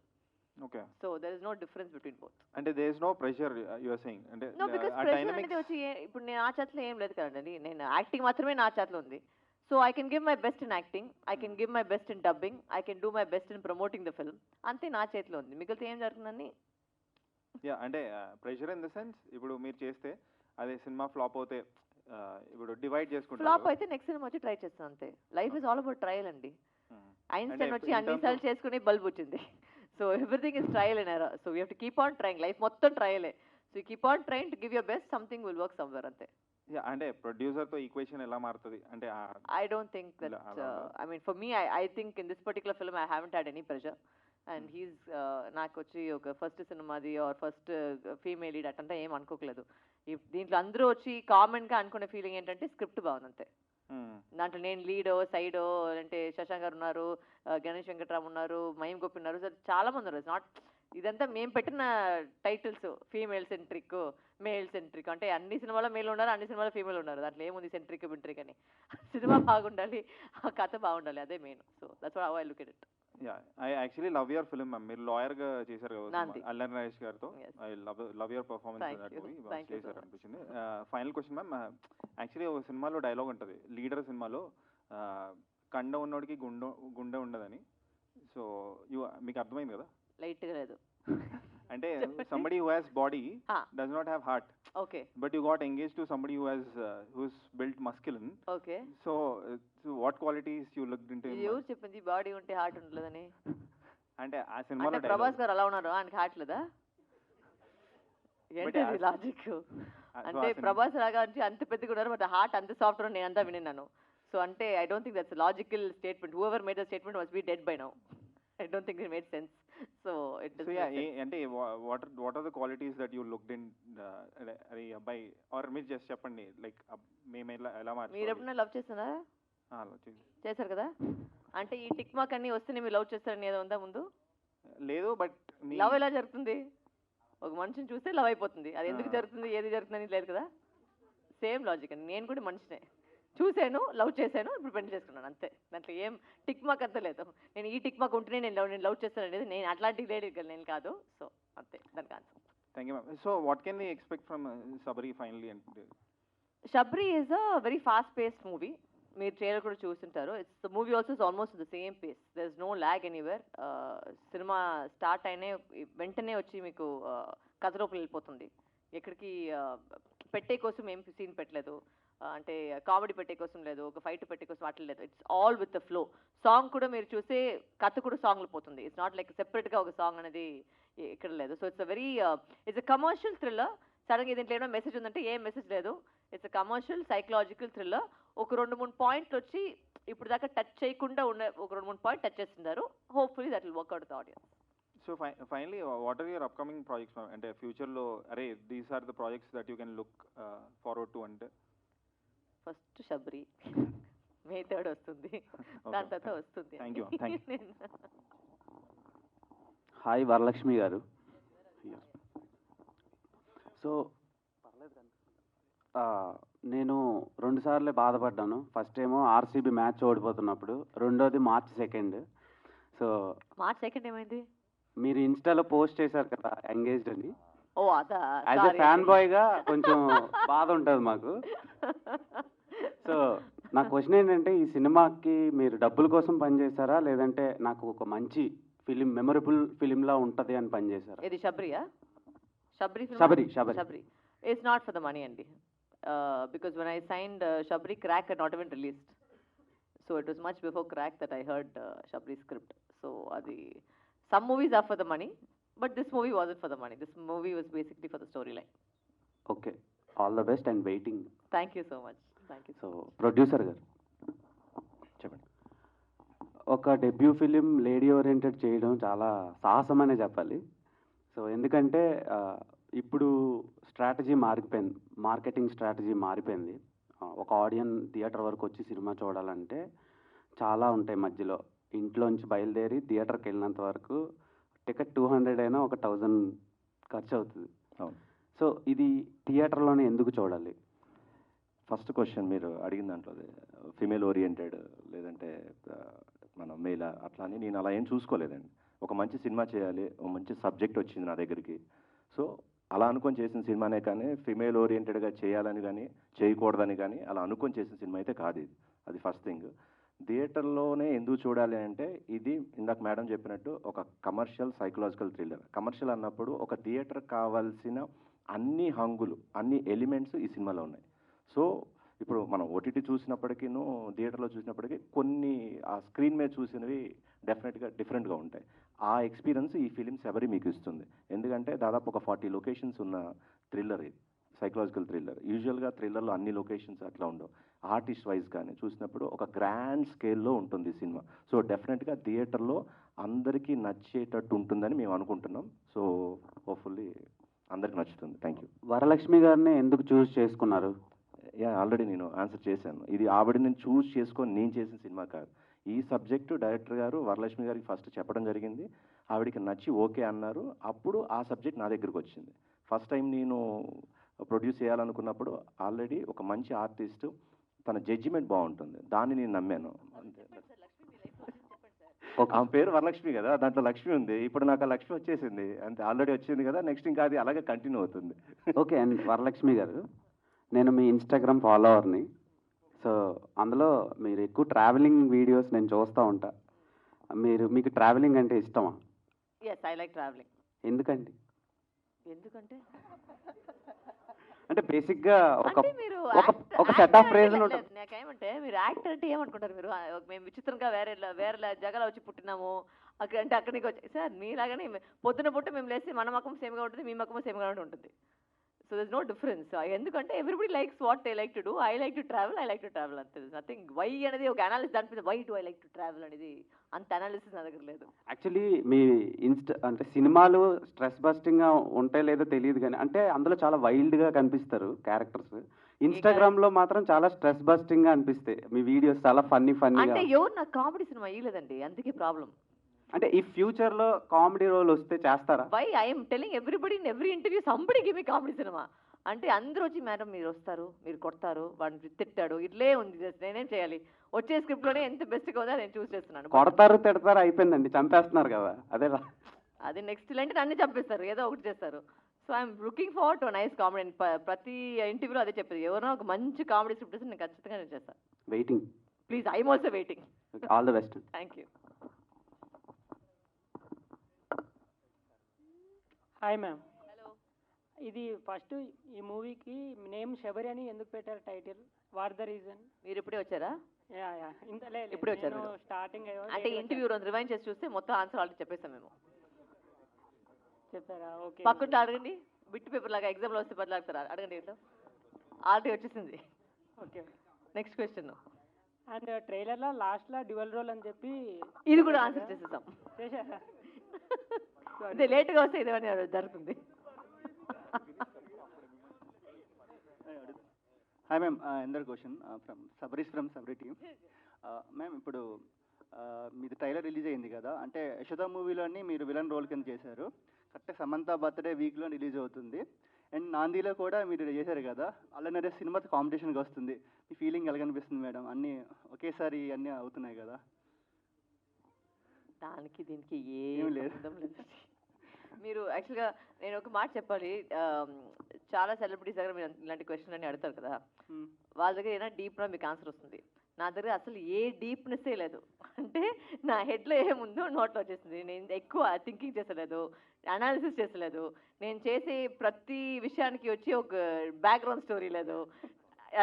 Okay. So there is no difference between both. And there is no pressure, you are saying? And No, because pressure అనేది వచ్చి ఇప్పుడు నేను ఆ చేతిలో ఏం లేదు కదండి. నేను యాక్టింగ్ మాత్రమే నా చేతిలో ఉంది. So I can give my best in acting, I can give my best in dubbing, I can do my best in promoting the film. అంతే నా చేతిలో ఉంది. మిగిలితే ఏం జరుగుతుందని యా అంటే ప్రెషర్ ఇన్ ద సెన్స్ ఇప్పుడు మీరు చేస్తే అదే సినిమా ఫ్లాప్ అవుతే ఇప్పుడు డివైడ్ ఫ్లాప్ చేసుకుంటారు. అయితే నెక్స్ట్ సినిమా వచ్చి ట్రై చేస్తాం అంతే. Life is all about trial అండి. ఐన్స్టైన్ అంటే వచ్చి in అన్ని terms సార్లు of- చేసుకుని బల్బ్ వచ్చింది. So everything is trial and error. So we have to keep on trying. Life మొత్తం ట్రయలే. So you keep on trying to give your best, something will work somewhere అంతే. Yeah అంటే ప్రొడ్యూసర్తో equation ఎలా మారుతుంది అంటే I don't think that, I mean, for me, I think in this particular film, I haven't had any pressure. And he's, నాకు వచ్చి ఒక first సినిమాది ఆర్ ఫస్ట్ ఫీమేల్ లీడ్ అట్టంటే ఏం అనుకోకలేదు. దీంట్లో అందరూ వచ్చి కామన్గా అనుకునే ఫీలింగ్ ఏంటంటే స్క్రిప్ట్ బాగుంది అంతే. దాంట్లో నేను లీడో సైడో అంటే శశాంక్ గారు ఉన్నారు, గణేష్ వెంకట్రామ్ ఉన్నారు, మహిమ్ గోపి ఉన్నారు, సో చాలా మంది ఉన్నారు. ఇట్స్ నాట్, ఇదంతా మేము పెట్టిన titles female centric, male centric. అంటే అన్ని సినిమాలో మేల్ ఉన్నారు, అన్ని సినిమాలో ఫీమేల్ ఉన్నారు. దాంట్లో ఏముంది సెంట్రిక్ బింట్రిక్ అని. సినిమా బాగుండాలి, ఆ కథ బాగుండాలి, అదే main. So that's what how I look at it. Yeah I actually love your film ma'am. మీరు లాయర్గా చేశారు కదా నాంది. అల్లరి నరేష్ గారితో. Yes. I love your performance Thank in that you. Movie. Thank you so చేశారు much. అనిపించింది. ఫైనల్ క్వశ్చన్ మ్యామ్, యాక్చువల్లీ ఒక సినిమాలో డైలాగ్ ఉంటుంది, లీడర్ సినిమాలో కండ ఉన్నోడికి గుండె ఉండదని. సో మీకు అర్థమైంది కదా? లైట్గా లేదు. అంటే చెప్పండి. somebody who has body Ah. does not have heart, okay but you got engaged to somebody who has who's built masculine. Okay. So what qualities you looked into him? ఇది ఎవరు చెప్పింది బాడీ ఉంటే హార్ట్ ఉండలేదని? అంటే ఆ సినిమాలో అంటే ప్రభాస్ గారు అలా ఉన్నారు, ఆయనకి హార్ట్ లేదా? ఏంటి ఆ- లాజిక్? so అంటే ఆ సినిమా- ప్రభాస్ లాగా అంటే అంత పెద్దగా ఉన్నారు, బట్ హార్ట్ అంత సాఫ్ట్ అని నేను అంతా విన్నాను. సో అంటే I don't think that's logical statement. Who ever made the statement must be dead by now. I don't think it made sense. So it So yeah, అంటే what are the qualities that you looked in అరే అబ్బాయి are మీరు just చెప్పండి like మేము ఎలా మీరు మార్చుకోవాలి? ఎప్పుడైనా లవ్ చేస్తున్నారా? అలా చేశారు కదా. అంటే ఈ టిక్ మార్క్ అన్ని వస్తేనే మీరు లవ్ చేస్తారని ఏదో ఉందా ముందు? లేదు బట్ లవ్ ఎలా జరుగుతుంది? ఒక మనిషిని చూస్తే లవ్ అయిపోతుంది. అది ఎందుకు జరుగుతుంది, ఏది జరుగుతుంది అని లేదు కదా. సేమ్ లాజిక్ అండి. నేను కూడా మనిషినే, చూశాను, లవ్ చేశాను, ఇప్పుడు పెళ్లి చేసుకున్నాను అంతే. దాంట్లో ఏం టిక్ మార్క్ అంత లేదు. నేను ఈ టిక్ మార్క్ ఉంటేనే నేను లవ్ చేస్తాను అనేది నేను అట్లాంటి లేడీ నేను కాదు. సో అంతే దానికి answer. Thank you ma'am. So what can we expect from Sabari finally? అంటే Sabari is a very fast paced movie. మీరు ట్రైలర్ కూడా చూస్తుంటారు. It's the movie also is almost the same pace. There is no lag anywhere. సినిమా start అయినే వెంటనే వచ్చి మీకు కథ లోపల వెళ్ళిపోతుంది. ఎక్కడికి పెట్టే కోసం ఏం సీన్ పెట్టలేదు, అంటే కామెడీ పెట్టే కోసం లేదు, ఒక ఫైట్ పెట్టే కోసం అట్లా లేదు. It's all with the flow. Song కూడా మీరు చూస్తే కథ కూడా సాంగ్లో పోతుంది. ఇట్స్ నాట్ లైక్ సెపరేట్గా ఒక సాంగ్ అనేది ఇక్కడ లేదు. So it's a very it's a commercial thriller. సడన్గా దీంట్లో ఏమైనా మెసేజ్ ఉందంటే ఏం మెసేజ్ లేదు. It's a commercial psychological thriller. ఒక 2-3 పాయింట్లు వచ్చి ఇప్పుడు దాకా టచ్ చేయకుండా ఉన్న ఒక 2-3 పాయింట్ టచ్ చేస్తున్నారు. Hopefully that will work out the audience. So finally what are your upcoming projects ma'am? అంటే ఫ్యూచర్లో are these are the projects that you can look forward to అంటే? ఫస్ట్ షబ్రి మే 3rd వస్తుంది, దాని తర్వాత వస్తుంది. Thank you thank you. Hi Varalakshmi garu. So నేను 2 సార్లు బాధపడ్డాను. ఫస్ట్ ఏమో ఆర్సీబీ మ్యాచ్ ఓడిపోతున్నప్పుడు, రెండోది March 2nd. So March 2nd ఏమైంది? మీరు ఇన్స్టాలో పోస్ట్ చేశారు కదా ఎంగేజ్డ్ అని. ఓ అదా, యాజ్ ఎ ఫ్యాన్ బాయ్గా కొంచెం బాధ ఉంటుంది మాకు. సో నా క్వశ్చన్ ఏంటంటే, ఈ సినిమాకి మీరు డబ్బుల కోసం పనిచేశారా, లేదంటే నాకు ఒక మంచి ఫిలిం, మెమరబుల్ ఫిలింలా ఉంటుంది అని పనిచేశారా? ఇది షబ్రియా? Sabari Sabari. Sabari it's not for the money అండి. Because when I signed Sabari, Krack had not even released. So it was much before crack that I heard Shabri's script. So అది some movies are for the money, but this movie wasn't for the money. This movie was basically for the storyline. Okay, all the best and waiting. Thank you so much. Thank you. So producer గారు చెప్పండి. ఒక debut film lady oriented చేయడం చాలా సాహసం అనే చెప్పాలి. So ఎందుకంటే ఇప్పుడు స్ట్రాటజీ మారిపోయింది, మార్కెటింగ్ స్ట్రాటజీ మారిపోయింది. ఒక ఆడియన్స్ థియేటర్ వరకు వచ్చి సినిమా చూడాలంటే చాలా ఉంటాయి మధ్యలో. ఇంట్లోంచి బయలుదేరి థియేటర్కి వెళ్ళినంత వరకు టికెట్ 200 అయినా ఒక 1000 ఖర్చు అవుతుంది. అవును. సో ఇది థియేటర్లోనే ఎందుకు చూడాలి? ఫస్ట్ క్వశ్చన్ మీరు అడిగిన దాంట్లో ఫిమేల్ ఓరియంటెడ్ లేదంటే మన మేల్ అట్లా అని నేను అలా ఏం చూసుకోలేదండి. ఒక మంచి సినిమా చేయాలి, ఒక మంచి సబ్జెక్ట్ వచ్చింది నా దగ్గరికి. సో అలా అనుకొని చేసిన సినిమానే కానీ ఫిమేల్ ఓరియంటెడ్గా చేయాలని కానీ చేయకూడదని కానీ అలా అనుకొని చేసిన సినిమా అయితే కాదు ఇది. అది ఫస్ట్ థింగ్. థియేటర్లోనే ఎందుకు చూడాలి అంటే ఇది ఇందాక మేడం చెప్పినట్టు ఒక కమర్షియల్ సైకలాజికల్ థ్రిల్లర్. కమర్షియల్ అన్నప్పుడు ఒక థియేటర్ కావాల్సిన అన్ని హంగులు, అన్ని ఎలిమెంట్స్ ఈ సినిమాలో ఉన్నాయి. సో ఇప్పుడు మనం ఓటీటీ చూసినప్పటికీను థియేటర్లో చూసినప్పటికీ కొన్ని ఆ స్క్రీన్ మీద చూసినవి డెఫినెట్గా డిఫరెంట్గా ఉంటాయి. ఆ ఎక్స్పీరియన్స్ ఈ ఫిలిం శబరి మీకు ఇస్తుంది. ఎందుకంటే దాదాపు ఒక 40 లొకేషన్స్ ఉన్న థ్రిల్లర్ ఇది, సైకలాజికల్ థ్రిల్లర్. యూజువల్గా థ్రిల్లర్లో అన్ని లొకేషన్స్ అట్లా ఉండవు. ఆర్టిస్ట్ వైజ్ కానీ చూసినప్పుడు ఒక గ్రాండ్ స్కేల్లో ఉంటుంది ఈ సినిమా. సో డెఫినెట్గా థియేటర్లో అందరికీ నచ్చేటట్టు ఉంటుందని మేము అనుకుంటున్నాం. సో హోప్ఫుల్లీ అందరికి నచ్చుతుంది. Thank you. వరలక్ష్మి గారిని ఎందుకు చూస్ చేసుకున్నారు? ఆల్రెడీ నేను ఆన్సర్ చేశాను. ఇది ఆవిడ నేను చూస్ చేసుకొని నేను చేసిన సినిమా కాదు. ఈ సబ్జెక్టు డైరెక్టర్ గారు వరలక్ష్మి గారికి ఫస్ట్ చెప్పడం జరిగింది. ఆవిడికి నచ్చి ఓకే అన్నారు. అప్పుడు ఆ సబ్జెక్ట్ నా దగ్గరికి వచ్చింది. ఫస్ట్ టైం నేను ప్రొడ్యూస్ చేయాలనుకున్నప్పుడు ఆల్రెడీ ఒక మంచి ఆర్టిస్ట్, తన జడ్జిమెంట్ బాగుంటుంది, దాన్ని నేను నమ్మాను. ఆమె పేరు వరలక్ష్మి కదా, దాంట్లో లక్ష్మి ఉంది. ఇప్పుడు నాకు ఆ లక్ష్మి వచ్చేసింది, అంతే ఆల్రెడీ వచ్చింది కదా, నెక్స్ట్ ఇంకా అది అలాగే కంటిన్యూ అవుతుంది. ఓకే. అండ్ వరలక్ష్మి గారు, నేను మీ ఇన్స్టాగ్రామ్ ఫాలోవర్ని. సో అందులో మీరు ఎక్కువ ట్రావెలింగ్ వీడియోస్ నేను చూస్తూ ఉంటా. మీకు ట్రావెలింగ్ అంటే ఇష్టమా? Yes, I like traveling. ఎందుకండి? ఎందుకంటే అంటే బేసిక్గా అంటే మీరు ఒక సెట్ ఆఫ్ రీజన్ ఉంటుంది. నాకేమంటే మీరు యాక్టర్ అంటే ఏమనుకుంటారు మీరు? మేము విచిత్రంగా వేరే జగాలో వచ్చి పుట్టినాము అక్కడ అంటే అక్కడికి వచ్చి సార్ మీలాగానే పొద్దున పుట్ట మేము లేసి మన మకం సేమ్గా ఉంటుంది, మీ మకం సేమ్గా ఉంటుంది. So there no difference. ఎందుకంటే everybody likes what they like to do. I like to travel, I like to travel అంతే. నథింగ్ వై అనేది ఒక అనాలిసిస్ దాని మీద why do I like to travel అనేది అంత అనాలిసిస్ నా దగ్గర లేదు. యాక్చువల్లీ మీ అంటే సినిమాలు స్ట్రెస్ బస్టింగ్గా ఉంటాయో లేదో తెలియదు కానీ అంటే అందులో చాలా వైల్డ్గా కనిపిస్తారు క్యారెక్టర్స్. ఇన్స్టాగ్రామ్లో మాత్రం చాలా స్ట్రెస్ బస్టింగ్గా అనిపిస్తాయి మీ వీడియోస్, చాలా ఫన్నీగా. అంటే ఎవరు నాకు కామెడీ సినిమా ఇవ్వలేదండి, అందుకే ప్రాబ్లం. అంటే ఈ ఫ్యూచర్లో కామెడీ రోల్ వస్తే చేస్తారా? Why I'm telling everybody in every interview somebody give me comedy cinema అంటే అందరూ వచ్చి మేడం మీరు వస్తారు, మీరు కొడతారు, వాడిని తిట్టాడు, ఇట్లే ఉంది, నేనేం చేయాలి? వచ్చే స్క్రిప్ట్లోనే ఎంత బెస్ట్గా ఉందో నేను చూస్ చేస్తున్నాను. కొడతారు తిడతారు అయిపోయిందండి, చంపేస్తున్నారు కదా అదే. అది నెక్స్ట్ అంటే నన్ను చంపేస్తారు, ఏదో ఒకటి చేస్తారు. So I'm looking forward to nice comedy. ప్రతి ఇంటర్వ్యూలో అదే చెప్పేది, ఎవరో ఒక మంచి కామెడీ స్క్రిప్ట్ వస్తే నేను ఖచ్చితంగా నేను చేస్తాను. Waiting. Please, I'm also waiting. All the best. Thank you. Hi ma'am. Hello. ఇది ఫస్ట్ ఈ మూవీకి నేమ్ శబరి అని ఎందుకు పెట్టారు టైటిల్? What the reason? మీరు ఇప్పుడే వచ్చారా? ఇప్పుడే వచ్చారు స్టార్టింగ్ అంటే ఇంటర్వ్యూ రోజు రివైండ్ చేసి చూస్తే మొత్తం ఆన్సర్ ఆల్రెడీ చెప్పేస్తాం మేము. చెప్పారా? ఓకే. పక్కన అడగండి, బిట్ పేపర్ లాగా ఎగ్జామ్లో వస్తే బదులాడతారా? అడగండి. ఏంటో ఆల్రెడీ వచ్చేసింది. ఓకే. Next question. అండ్ ట్రైలర్లో లాస్ట్లో డ్యువల్ రోల్ అని చెప్పి ఇది కూడా ఆన్సర్ చేసేసాం. చేశారా? ఇది లేట్గా వస్తే ఇదేమని జరుగుతుంది. Hi ma'am, another question from Sabari team. Ma'am, ఇప్పుడు మీది ట్రైలర్ రిలీజ్ అయింది కదా, అంటే యశోద మూవీలోని మీరు విలన్ రోల్ కింద చేశారు. కరెక్ట్గా సమంత బర్త్డే వీక్లో రిలీజ్ అవుతుంది. అండ్ నాందీలో కూడా మీరు చేశారు కదా, అలానే సినిమా కాంపిటీషన్కి వస్తుంది. మీ ఫీలింగ్ ఎలా కనిపిస్తుంది మేడం? అన్నీ ఒకేసారి అన్నీ అవుతున్నాయి కదా. దానికి దీనికి ఏం లేదు. మీరు యాక్చువల్గా నేను ఒక మాట చెప్పాలి, చాలా సెలబ్రిటీస్ దగ్గర మీరు ఇలాంటి క్వశ్చన్ అన్ని అడుగుతారు కదా, వాళ్ళ దగ్గర ఏదైనా డీప్గా మీకు ఆన్సర్ వస్తుంది. నా దగ్గర అసలు ఏ డీప్నెస్సే లేదు. అంటే నా హెడ్లో ఏముందో నోట్లో వచ్చేసింది. నేను ఎక్కువ థింకింగ్ చేసలేదు, అనాలిసిస్ చేసలేదు. నేను చేసే ప్రతి విషయానికి వచ్చి ఒక బ్యాక్గ్రౌండ్ స్టోరీ లేదు.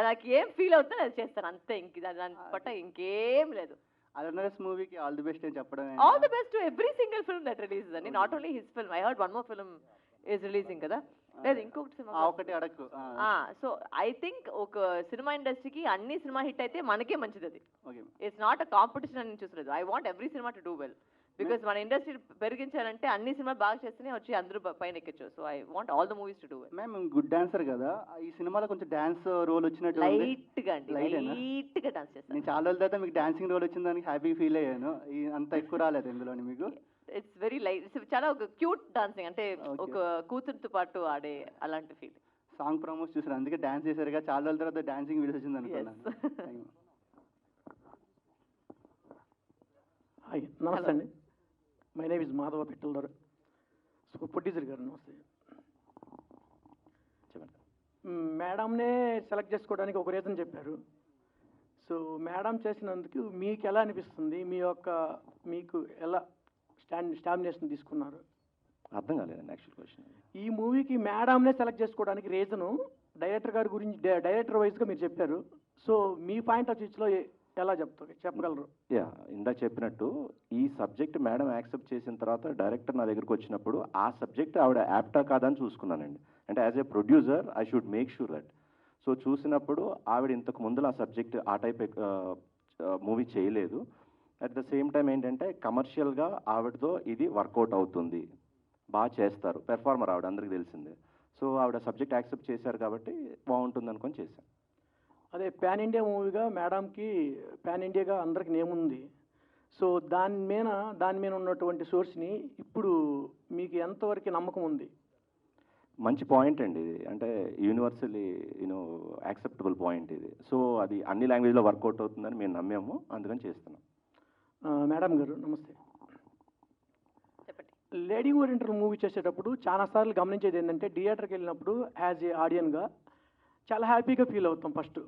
నాకు ఏం ఫీల్ అవుతుందో అది చేస్తాను అంతే. దాని పట్ల ఇంకేం లేదు. అలనరస్ మూవీకి ఆల్ ది బెస్ట్ అని చెప్పడం. All the best to every single film that releases అండి, not only his film. I heard one more film is releasing కదా. లేదు, ఇంకొకటి సినిమా ఒకటి అడగకు. సో ఐ థింక్ ఒక సినిమా ఇండస్ట్రీకి అన్ని సినిమా హిట్ అయితే మనకే మంచిది. అది okay, it's not a competition అని చూసలేదు. ఐ వాంట్ ఎవ్రీ సినిమా టు డూ వెల్. బికాస్ మన ఇండస్ట్రీ పెరిగించాలంటే అన్ని సినిమాలు బాగా చేస్తేనే వచ్చి అందరూ పైన ఎక్కచ్చు. So I want all the movies to do well. Ma'am, good dancer కదా, ఈ సినిమాలో కొంచెం డాన్స్ రోల్ వచ్చినట్టు లైట్గా అండి, లైట్గా డాన్స్ చేస్తాను. నేను చాలా రోజుల తర్వాత మీకు డాన్సింగ్ రోల్ వచ్చిన దానికి హ్యాపీ ఫీల్ అయ్యాను. అంత ఎక్కువ రాలేదు ఇందులోని మీకు. ఇట్స్ వెరీ లైట్, ఇట్స్ చాలా ఒక క్యూట్ డాన్సింగ్, అంటే ఒక కూతురుతో పాటు ఆడే అలాంటి ఫీల్. సాంగ్ ప్రమోట్ చూసారు, అందుకే డాన్స్ చేశారుగా. చాలా రోజుల తర్వాత డాన్సింగ్ వీడియోస్ వచ్చింది అనుకున్నాను. హాయ్, నమస్తే అండి. My name is Madhava Pittaldar. So producer గారు నమస్తే. మేడంనే సెలెక్ట్ చేసుకోవడానికి ఒక రీజన్ చెప్పారు. సో మేడం చేసినందుకు మీకు ఎలా అనిపిస్తుంది? మీకు ఎలా స్టామినేషన్ తీసుకున్నారు? అర్థం కాలేదండి యాక్చువల్ క్వశ్చన్. ఈ మూవీకి మేడంనే సెలెక్ట్ చేసుకోవడానికి రీజను డైరెక్టర్ గారి గురించి డైరెక్టర్ వైజ్గా మీరు చెప్పారు. సో మీ పాయింట్ ఆఫ్ వ్యూలో ఎలా చెప్పగలరు? యా, ఇందాక చెప్పినట్టు ఈ సబ్జెక్ట్ మేడం యాక్సెప్ట్ చేసిన తర్వాత డైరెక్టర్ నా దగ్గరికి వచ్చినప్పుడు ఆ సబ్జెక్ట్ ఆవిడ యాప్టా కాదని చూసుకున్నానండి. అంటే as a producer I should make sure that. So చూసినప్పుడు ఆవిడ ఇంతకు ముందు ఆ సబ్జెక్ట్ ఆ టైప్ మూవీ చేయలేదు. అట్ ద సేమ్ టైం ఏంటంటే కమర్షియల్గా ఆవిడతో ఇది వర్కౌట్ అవుతుంది, బాగా చేస్తారు, పెర్ఫార్మర్ ఆవిడ అందరికీ తెలిసిందే. సో ఆవిడ సబ్జెక్ట్ యాక్సెప్ట్ చేశారు కాబట్టి బాగుంటుంది అనుకొని చేశాను. అదే పాన్ ఇండియా మూవీగా మేడంకి పాన్ ఇండియాగా అందరికి నేమ్ ఉంది. సో దాని మీద ఉన్నటువంటి సోర్స్ని ఇప్పుడు మీకు ఎంతవరకు నమ్మకం ఉంది? మంచి పాయింట్ అండి ఇది. అంటే యూనివర్సల్లీ యాక్సెప్టబుల్ పాయింట్ ఇది. సో అది అన్ని లాంగ్వేజ్లో వర్కౌట్ అవుతుందని మేము నమ్మాము, అందుకని చేస్తున్నాం. మేడం గారు నమస్తే. చెప్పండి. లేడీ ఓరియంటెడ్ మూవీ చేసేటప్పుడు చాలాసార్లు గమనించేది ఏంటంటే థియేటర్కి వెళ్ళినప్పుడు యాజ్ ఏ ఆడియన్గా చాలా హ్యాపీగా ఫీల్ అవుతాం ఫస్ట్.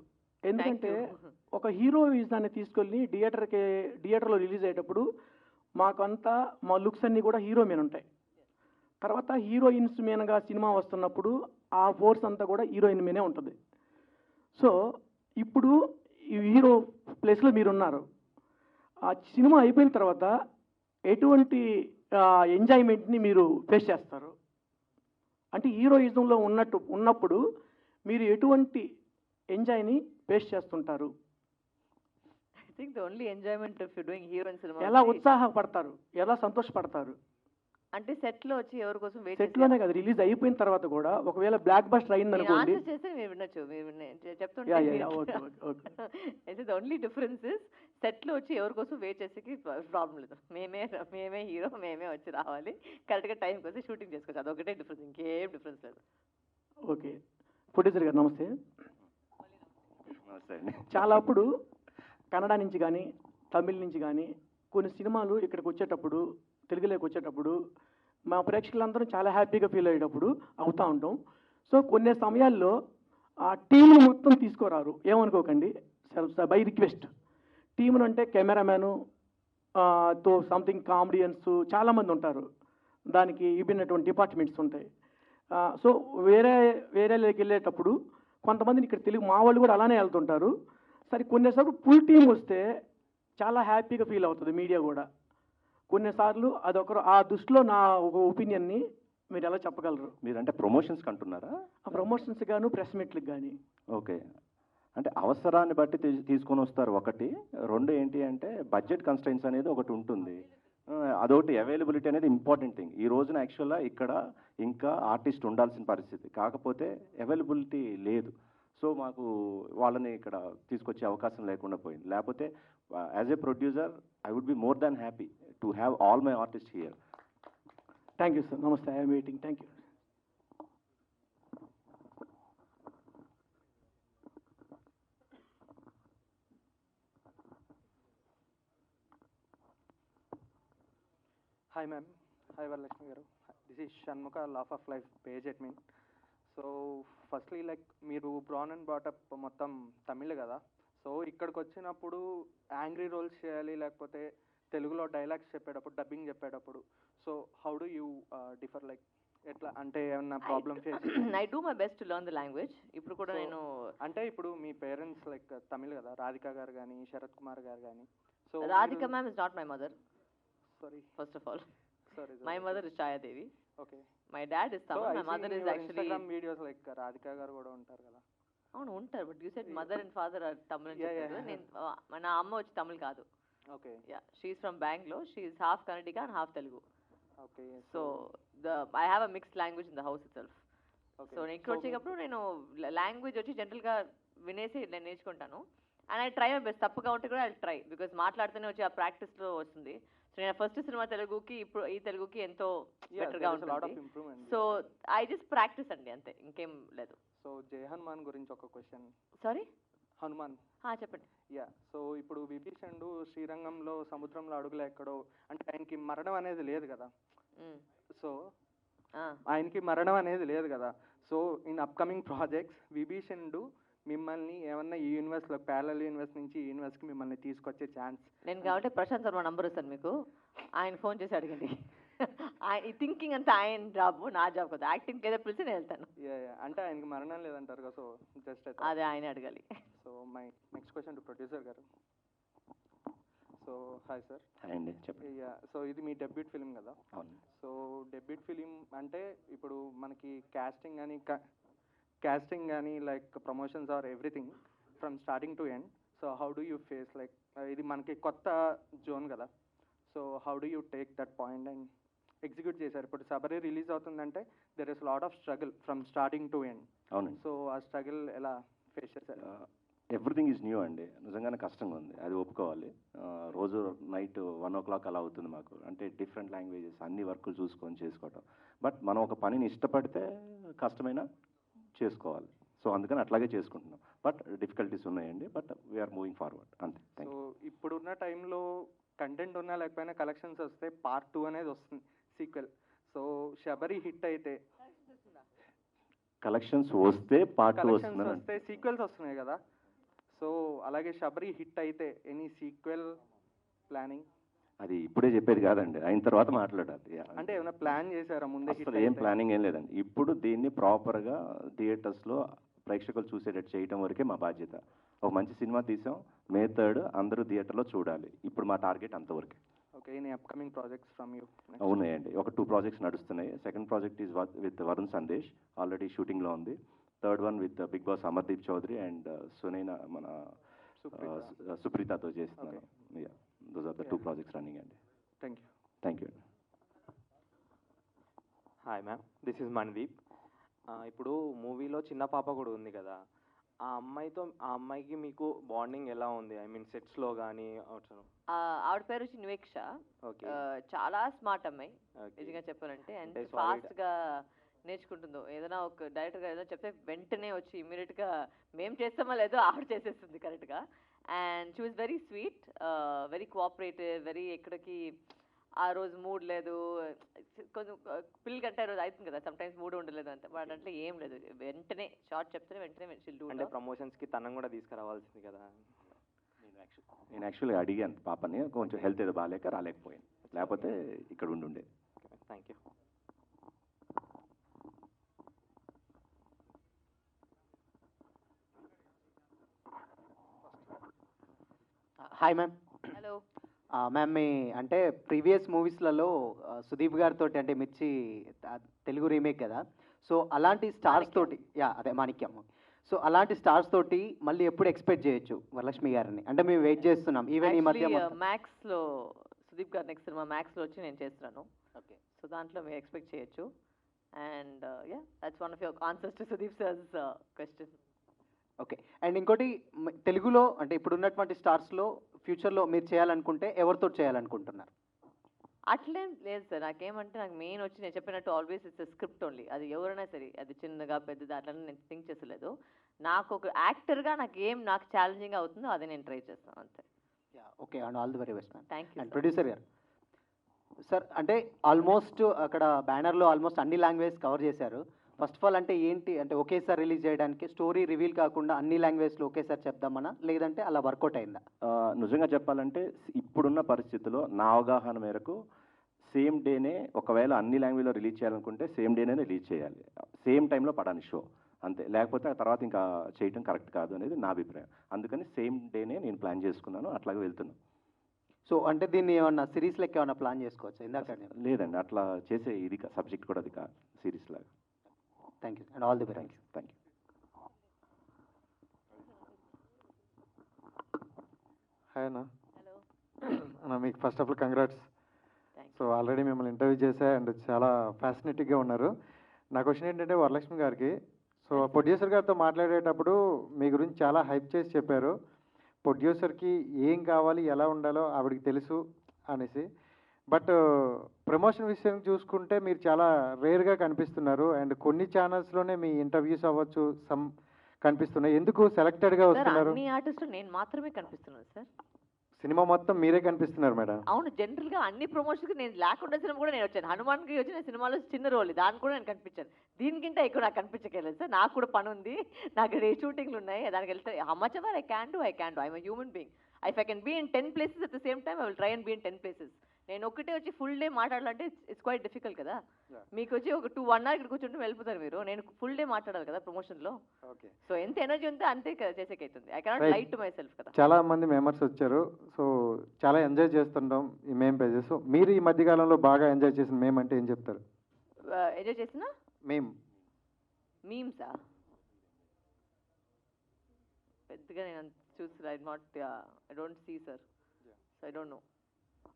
ఎందుకంటే ఒక హీరో దాన్ని తీసుకెళ్ళి థియేటర్లో రిలీజ్ అయ్యేటప్పుడు మాకంతా మా లుక్స్ అన్నీ కూడా హీరో మీద ఉంటాయి. తర్వాత హీరోయిన్స్ మీనగా సినిమా వస్తున్నప్పుడు ఆ ఫోర్స్ అంతా కూడా హీరోయిన్ మీదే ఉంటుంది. సో ఇప్పుడు ఈ హీరో ప్లేస్లో మీరున్నారు. ఆ సినిమా అయిపోయిన తర్వాత ఎటువంటి ఎంజాయ్మెంట్ని మీరు ఫేస్ చేస్తారు? అంటే హీరోయిజంలో ఉన్నప్పుడు మీరు ఎటువంటి ఎంజాయ్ని ఫేస్ చేస్తుంటారు? I think the only enjoyment if you doing hero in cinema. ఎలా ఉత్సాహపడతారు, ఎలా సంతోషపడతారు? అంటే సెట్లో వచ్చి ఎవరి కోసం వెయిట్ సెట్లోనే కదా, రిలీజ్ అయిపోయిన తర్వాత కూడా ఒకవేళ బ్లాక్ బస్టర్ అయింది అనుకోండి. చేస్తే మీరు వినొచ్చు, మీరు చెప్తుంటే ద ఓన్లీ డిఫరెన్స్ ఇస్ సెట్లో వచ్చి ఎవరి కోసం వెయిట్ చేసేకి ప్రాబ్లం లేదు. మేమే హీరో, మేమే వచ్చి రావాలి, కరెక్ట్గా టైంకి వచ్చి షూటింగ్ చేసుకోవచ్చు. అదొకటే డిఫరెన్స్, ఇంకేం డిఫరెన్స్ లేదు. ఓకే. ప్రొడ్యూసర్ గారు నమస్తే. నమస్తే అండి. చాలా అప్పుడు కన్నడ నుంచి కానీ తమిళ నుంచి కానీ కొన్ని సినిమాలు ఇక్కడికి వచ్చేటప్పుడు, తెలుగులోకి వచ్చేటప్పుడు మా ప్రేక్షకులందరూ చాలా హ్యాపీగా ఫీల్ అయ్యేటప్పుడు అవుతూ ఉంటాం. సో కొన్ని సమయాల్లో ఆ టీంను మొత్తం తీసుకురారు, ఏమనుకోకండి, బై రిక్వెస్ట్. టీమును అంటే కెమెరామ్యాను తో సంథింగ్ కామెడియన్స్ చాలామంది ఉంటారు, దానికి విభిన్నటువంటి డిపార్ట్మెంట్స్ ఉంటాయి. సో వేరేలోకి వెళ్ళేటప్పుడు కొంతమందిని ఇక్కడ తెలుగు మా వాళ్ళు కూడా అలానే వెళ్తుంటారు. సరే కొన్నిసార్లు ఫుల్ టీం వస్తే చాలా హ్యాపీగా ఫీల్ అవుతుంది మీడియా కూడా. కొన్నిసార్లు అదొకరు ఆ దృష్టిలో నా ఒక ఒపీనియన్ని మీరు ఎలా చెప్పగలరు? మీరంటే ప్రమోషన్స్కి అంటున్నారా? ఆ ప్రమోషన్స్ గాను ప్రెస్ మీట్లకు కానీ. ఓకే. అంటే అవసరాన్ని బట్టి తీసుకొని వస్తారు ఒకటి. రెండు ఏంటి అంటే బడ్జెట్ కన్స్ట్రైన్స్ అనేది ఒకటి ఉంటుంది. అదొకటి అవైలబిలిటీ అనేది ఇంపార్టెంట్ థింగ్. ఈ రోజున యాక్చువల్గా ఇక్కడ ఇంకా ఆర్టిస్ట్ ఉండాల్సిన పరిస్థితి, కాకపోతే అవైలబిలిటీ లేదు. సో మాకు వాళ్ళని ఇక్కడ తీసుకొచ్చే అవకాశం లేకుండా పోయింది. లేకపోతే as a producer I would be more than happy to have all my artist here. Thank you sir. నమస్తే. I'm waiting. Thank you. Hi ma'am. Hi Varalakshmi garu. This is Shanmukha, Law of Life page admin. So firstly like మీరు bran and బాటప్ మొత్తం తమిళ్ కదా, so ఇక్కడికి వచ్చినప్పుడు angry roles చేయాలి లేకపోతే తెలుగులో dialogues చెప్పేటప్పుడు డబ్బింగ్ చెప్పేటప్పుడు so how do you differ like ఎట్లా అంటే ఏమన్నా problem face? I do my best to learn the language. ఇప్పుడు కూడా నేను అంటే ఇప్పుడు మీ పేరెంట్స్ లైక్ తమిళ్ కదా, రాధిక గారు కానీ శరత్ కుమార్ గారు కానీ. So Radhika ma'am is not my mother. Sorry. First of all, sorry. My mother is Chaya Devi. Okay. My dad is Tamil. So, my mother is actually Instagram videos like Radhika garu kuda untaru kada. అవును ఉంటారు, but you said mother and father are Tamil అని చెప్పారు. నేను నా అమ్మ వచ్చి తమిళ్ కాదు. Okay. Yeah, she is from Bangalore. She is half Kannadiga and half Telugu. Okay. So I have a mixed language in the house itself. Okay. So నేను ఇక్కడ వచ్చేటప్పుడు నేను లాంగ్వేజ్ వచ్చి జనరల్గా వినేసి నేను నేర్చుకుంటాను. And I try my best. తప్పుగా ఉంటే కూడా ఐ ట్రై, బికాజ్ మాట్లాడుతూనే వచ్చి ఆ ప్రాక్టీస్లో వస్తుంది. సో నేను ఫస్ట్ సినిమా తెలుగుకి ఇప్పుడు ఈ తెలుగుకి ఎంతో బెటర్గా ఉంటుంది. సో ఐ జస్ట్ ప్రాక్టీస్ అండి, అంతే, ఇంకేం లేదు. సో జై హనుమాన్ గురించి ఒక క్వశ్చన్. సారీ, హనుమాన్. చెప్పండి. యా, సో ఇప్పుడు విభీషణుడు శ్రీరంగంలో సముద్రంలో అడుగులో ఎక్కడో, అంటే ఆయనకి మరణం అనేది లేదు కదా. సో ఆయనకి మరణం అనేది లేదు కదా. సో ఇన్ అప్కమింగ్ ప్రాజెక్ట్స్ విభీషణుడు మిమ్మల్ని ఏమన్నా ఈ యూనివర్స్లో ప్యారలల్ యూనివర్స్ నుంచి ఈ యూనివర్స్కి మిమ్మల్ని తీసుకొచ్చే ఛాన్స్? నేను కాబట్టి ప్రశాంత్ వర్మ నంబర్ ఇస్తాను మీకు, ఆయన ఫోన్ చేసి అడగండి. ఈ థింకింగ్ అంతా ఆయన జాబ్, నా జాబ్ కదా. యాక్టింగ్ ఏదో పిలిచి నేను వెళ్తాను. అంటే ఆయనకి మరణం లేదంటారు కదా, సో జస్ట్ అదే ఆయన అడగాలి. So my next question to producer గారు. So hi sir. హాయ్ అండి, చెప్పండి. సో ఇది మీ డెబ్యూట్ ఫిలిం కదా? అవును. సో డెబ్యూట్ ఫిలిం అంటే ఇప్పుడు మనకి casting కానీ like promotions or everything from starting to end. So how do you face like ఇది మనకి కొత్త జోన్ కదా, so how do you take that point and execute చేశారు? ఇప్పుడు సబరి రిలీజ్ అవుతుందంటే there is lot of struggle from starting to end. అవునండి. So ఆ struggle ఎలా ఫేస్ చేశారు? ఎవ్రీథింగ్ ఈజ్ న్యూ అండి, నిజంగానే కష్టంగా ఉంది, అది ఒప్పుకోవాలి. రోజు నైట్ 1 o'clock అలా అవుతుంది మాకు, అంటే డిఫరెంట్ లాంగ్వేజెస్ అన్ని వర్కులు చూసుకొని చేసుకోవటం. బట్ మనం ఒక పనిని ఇష్టపడితే కష్టమైనా చేసుకోవాలి, సో అందుకని అట్లాగే చేసుకుంటున్నాం. బట్ డిఫికల్టీస్ ఉన్నాయండి, బట్ వీఆర్ మూవింగ్ ఫార్వర్డ్ అంతే. సో ఇప్పుడున్న టైంలో కంటెంట్ ఉన్నా లేకపోయినా కలెక్షన్స్ వస్తే పార్ట్ 2 అనేది వస్తుంది, సీక్వెల్. సో శబరి హిట్ అయితే కలెక్షన్స్ వస్తే పార్ట్ 2 కలెక్షన్స్ వస్తే సీక్వెల్స్ వస్తున్నాయి కదా, సో అలాగే శబరి హిట్ అయితే ఎనీ సీక్వెల్ ప్లానింగ్? అది ఇప్పుడే చెప్పేది కాదండి, అయిన తర్వాత మాట్లాడాలి. అంటే ఏమైనా ప్లాన్ చేశారా ముందే? అసలు ఏం ప్లానింగ్ ఏం లేదండి. ఇప్పుడు దీన్ని ప్రాపర్గా థియేటర్స్లో ప్రేక్షకులు చూసేటట్టు చేయడం వరకే మా బాధ్యత. ఒక మంచి సినిమా తీసాం, May 3rd అందరూ థియేటర్లో చూడాలి. ఇప్పుడు మా టార్గెట్ అంతవరకే. Okay, any upcoming projects from you? అవునాయండి, ఒక 2 ప్రాజెక్ట్స్ నడుస్తున్నాయి. Second project is with Varun Sandesh, already షూటింగ్లో ఉంది. Third one with Bigg Boss Amardeep Chowdary and Sunaina మన సుప్రీతతో చేస్తున్నాను. Those are the 2 projects running అండి. Thank you. Hi ma'am, this is Manideep. ఇప్పుడు మూవీలో చిన్న పాప కూడా ఉంది కదా, ఆ అమ్మాయికి మీకు బాండింగ్ ఎలా ఉంది? ఐ మీన్ సెట్స్లో కానీ ఆవిడ పేరు వచ్చి నివేక్ష. చాలా స్మార్ట్ అమ్మాయి నిజంగా చెప్పాలంటే, అండ్ ఫాస్ట్గా నేర్చుకుంటుందో. ఏదైనా ఒక డైరెక్ట్గా ఏదైనా చెప్తే వెంటనే వచ్చి ఇమీడియట్గా మేము చేస్తామో లేదో ఆవిడ చేసేస్తుంది కరెక్ట్గా. And she was very sweet, very cooperative, very ఎక్కడికి ఆ రోజు మూడ్ లేదు, కొంచెం పిల్లలు కంటే ఆ రోజు అవుతుంది కదా, సమ్ టైమ్స్ మూడ్ ఉండలేదు అంతే. బట్ అంటే ఏం లేదు, వెంటనే షార్ట్ చెప్తే వెంటనే అంటే ప్రమోషన్స్కి తనం కూడా తీసుకురావాల్సింది కదా. నేను యాక్చువల్గా అడిగాను పాపని, కొంచెం హెల్త్ ఏదో బాగాలేక రాలేకపోయాను, లేకపోతే ఇక్కడ ఉండుండే. Thank you. Hi ma'am. Hello ma'am, మీ అంటే ప్రీవియస్ మూవీస్లలో సుదీప్ గారితో అంటే మిర్చి తెలుగు రీమేక్ కదా, సో అలాంటి స్టార్స్ తోటి అదే మాణిక్యం, సో అలాంటి స్టార్స్ తోటి మళ్ళీ ఎప్పుడు ఎక్స్పెక్ట్ చేయొచ్చు వరలక్ష్మి గారిని? అంటే మేము వెయిట్ చేస్తున్నాం. ఈవెన్ ఈ మధ్య మ్యాక్స్లో సుదీప్ గారి నెక్స్ట్ సినిమా మ్యాక్స్లో వచ్చి నేను చేస్తున్నాను. ఓకే, సో దాంట్లో మీరు ఎక్స్పెక్ట్ చేయొచ్చు. And that's one of your answers to Sudeep sir's question. Okay, and ఇంకోటి తెలుగులో అంటే ఇప్పుడు ఉన్నటువంటి స్టార్స్లో ఫ్యూచర్లో మీరు చేయాలనుకుంటే ఎవరితో చేయాలనుకుంటున్నారు? అట్లేం లేదు సార్, నాకేమంటే నాకు మెయిన్ వచ్చి నేను చెప్పినట్టు ఆల్వేస్ ఇట్స్ స్క్రిప్ట్ ఓన్లీ. అది ఎవరైనా సరే, అది చిన్నగా పెద్దది అట్లా నేను థింక్ చేసలేదు. నాకు ఒక యాక్టర్గా నాకు ఛాలెంజింగ్ అవుతుందో అదే నేను ట్రై చేస్తాను అంతే. Okay, and all the very best ma'am. Thank you. And producer గారు సార్, అంటే ఆల్మోస్ట్ అక్కడ బ్యానర్లో ఆల్మోస్ట్ అన్ని లాంగ్వేజ్ కవర్ చేశారు. ఫస్ట్ ఆఫ్ ఆల్ అంటే ఏంటి, అంటే ఒకేసారి రిలీజ్ చేయడానికి స్టోరీ రివీల్ కాకుండా అన్ని లాంగ్వేజ్లో ఒకేసారి చెప్దామన్నా, లేదంటే అలా వర్కౌట్ అయిందా? నిజంగా చెప్పాలంటే ఇప్పుడున్న పరిస్థితుల్లో నా అవగాహన మేరకు సేమ్ డేనే, ఒకవేళ అన్ని లాంగ్వేజ్లో రిలీజ్ చేయాలనుకుంటే సేమ్ డేనే రిలీజ్ చేయాలి, సేమ్ టైంలో పడాలి షో అంతే. లేకపోతే ఆ తర్వాత ఇంకా చేయటం కరెక్ట్ కాదు అనేది నా అభిప్రాయం. అందుకని సేమ్ డేనే నేను ప్లాన్ చేసుకున్నాను, అట్లాగే వెళ్తున్నాను. సో అంటే దీన్ని ఏమన్నా సిరీస్ లెక్క ఏమన్నా ప్లాన్ చేసుకోవచ్చు? ఇందాక లేదండి, అట్లా చేసే ఇది సబ్జెక్ట్ కూడా అది కాదు, సిరీస్ లాగా. Thank you and all the best. Thank you. Hi అన్న. అన్న, మీకు first of all congrats. So already మిమ్మల్ని ఇంటర్వ్యూ చేశా అండ్ చాలా ఫ్యాసినేటింగ్గా ఉన్నారు. నా క్వశ్చన్ ఏంటంటే వరలక్ష్మి గారికి, సో ప్రొడ్యూసర్ గారితో మాట్లాడేటప్పుడు మీ గురించి చాలా హైప్ చేసి చెప్పారు. ప్రొడ్యూసర్కి ఏం కావాలి, ఎలా ఉండాలో ఆవిడకి తెలుసు అనేసి. బట్ ప్రమోషన్ విషయం చూసుకుంటే మీరు చాలా రేర్గా కనిపిస్తున్నారు అండ్ కొన్ని ఛానల్స్లోనే మీ ఇంటర్వ్యూస్ అవ్వచ్చు కనిపిస్తున్నాయి. ఎందుకు సెలెక్టెడ్గా వస్తున్నారు? అన్ని ఆర్టిస్టులు నేను మాత్రమే కనిపిస్తున్నాను సార్. సినిమా మొత్తం మీరే కనిపిస్తున్నారు మేడం. అవును, జనరల్గా అన్ని ప్రమోషన్కి నేను లేకుండా సినిమా కూడా నేను వచ్చాను. హనుమాన్కి వచ్చిన సినిమాలో చిన్న రోల్, దానికి కూడా నేను కనిపించాను. దీనికంటే ఎక్కువ నాకు కనిపించగలేదు సార్. నాకు కూడా పని ఉంది, నాకు షూటింగ్లు ఉన్నాయి, దానికి వెళ్తే how much ever I can do I'm a human being. If I can be in 10 places at the same time I will try and be in 10 places. నేను ఒక్కటే వచ్చి ఫుల్ డే మాట్లాడాలంటే ఇట్స్ క్వైట్ డిఫికల్ట్ కదా. మీకు వచ్చి ఒక 1 hour ఇక్కడ కూర్చుంటే వెళ్ళిపోతారు మీరు. నేను ఫుల్ డే మాట్లాడాలి కదా ప్రమోషన్లో. సో ఎంత ఎనర్జీ ఉంటే అంతే కదా చేసేకైతుంది. I cannot lie to myself కదా. చాలా మంది మెంబర్స్ వచ్చారు, సో చాలా ఎంజాయ్ చేస్తుంటాం ఈ మేమ్ పేజెస్. సో మీరు ఈ మధ్యకాలంలో బాగా ఎంజాయ్ చేసిన మేమ్ అంటే ఏం చెప్తారు? ఎంజాయ్ చేసిన మేమ్ మీమ్సా పెద్దగా నేను చూసి I don't see sir, so I don't know.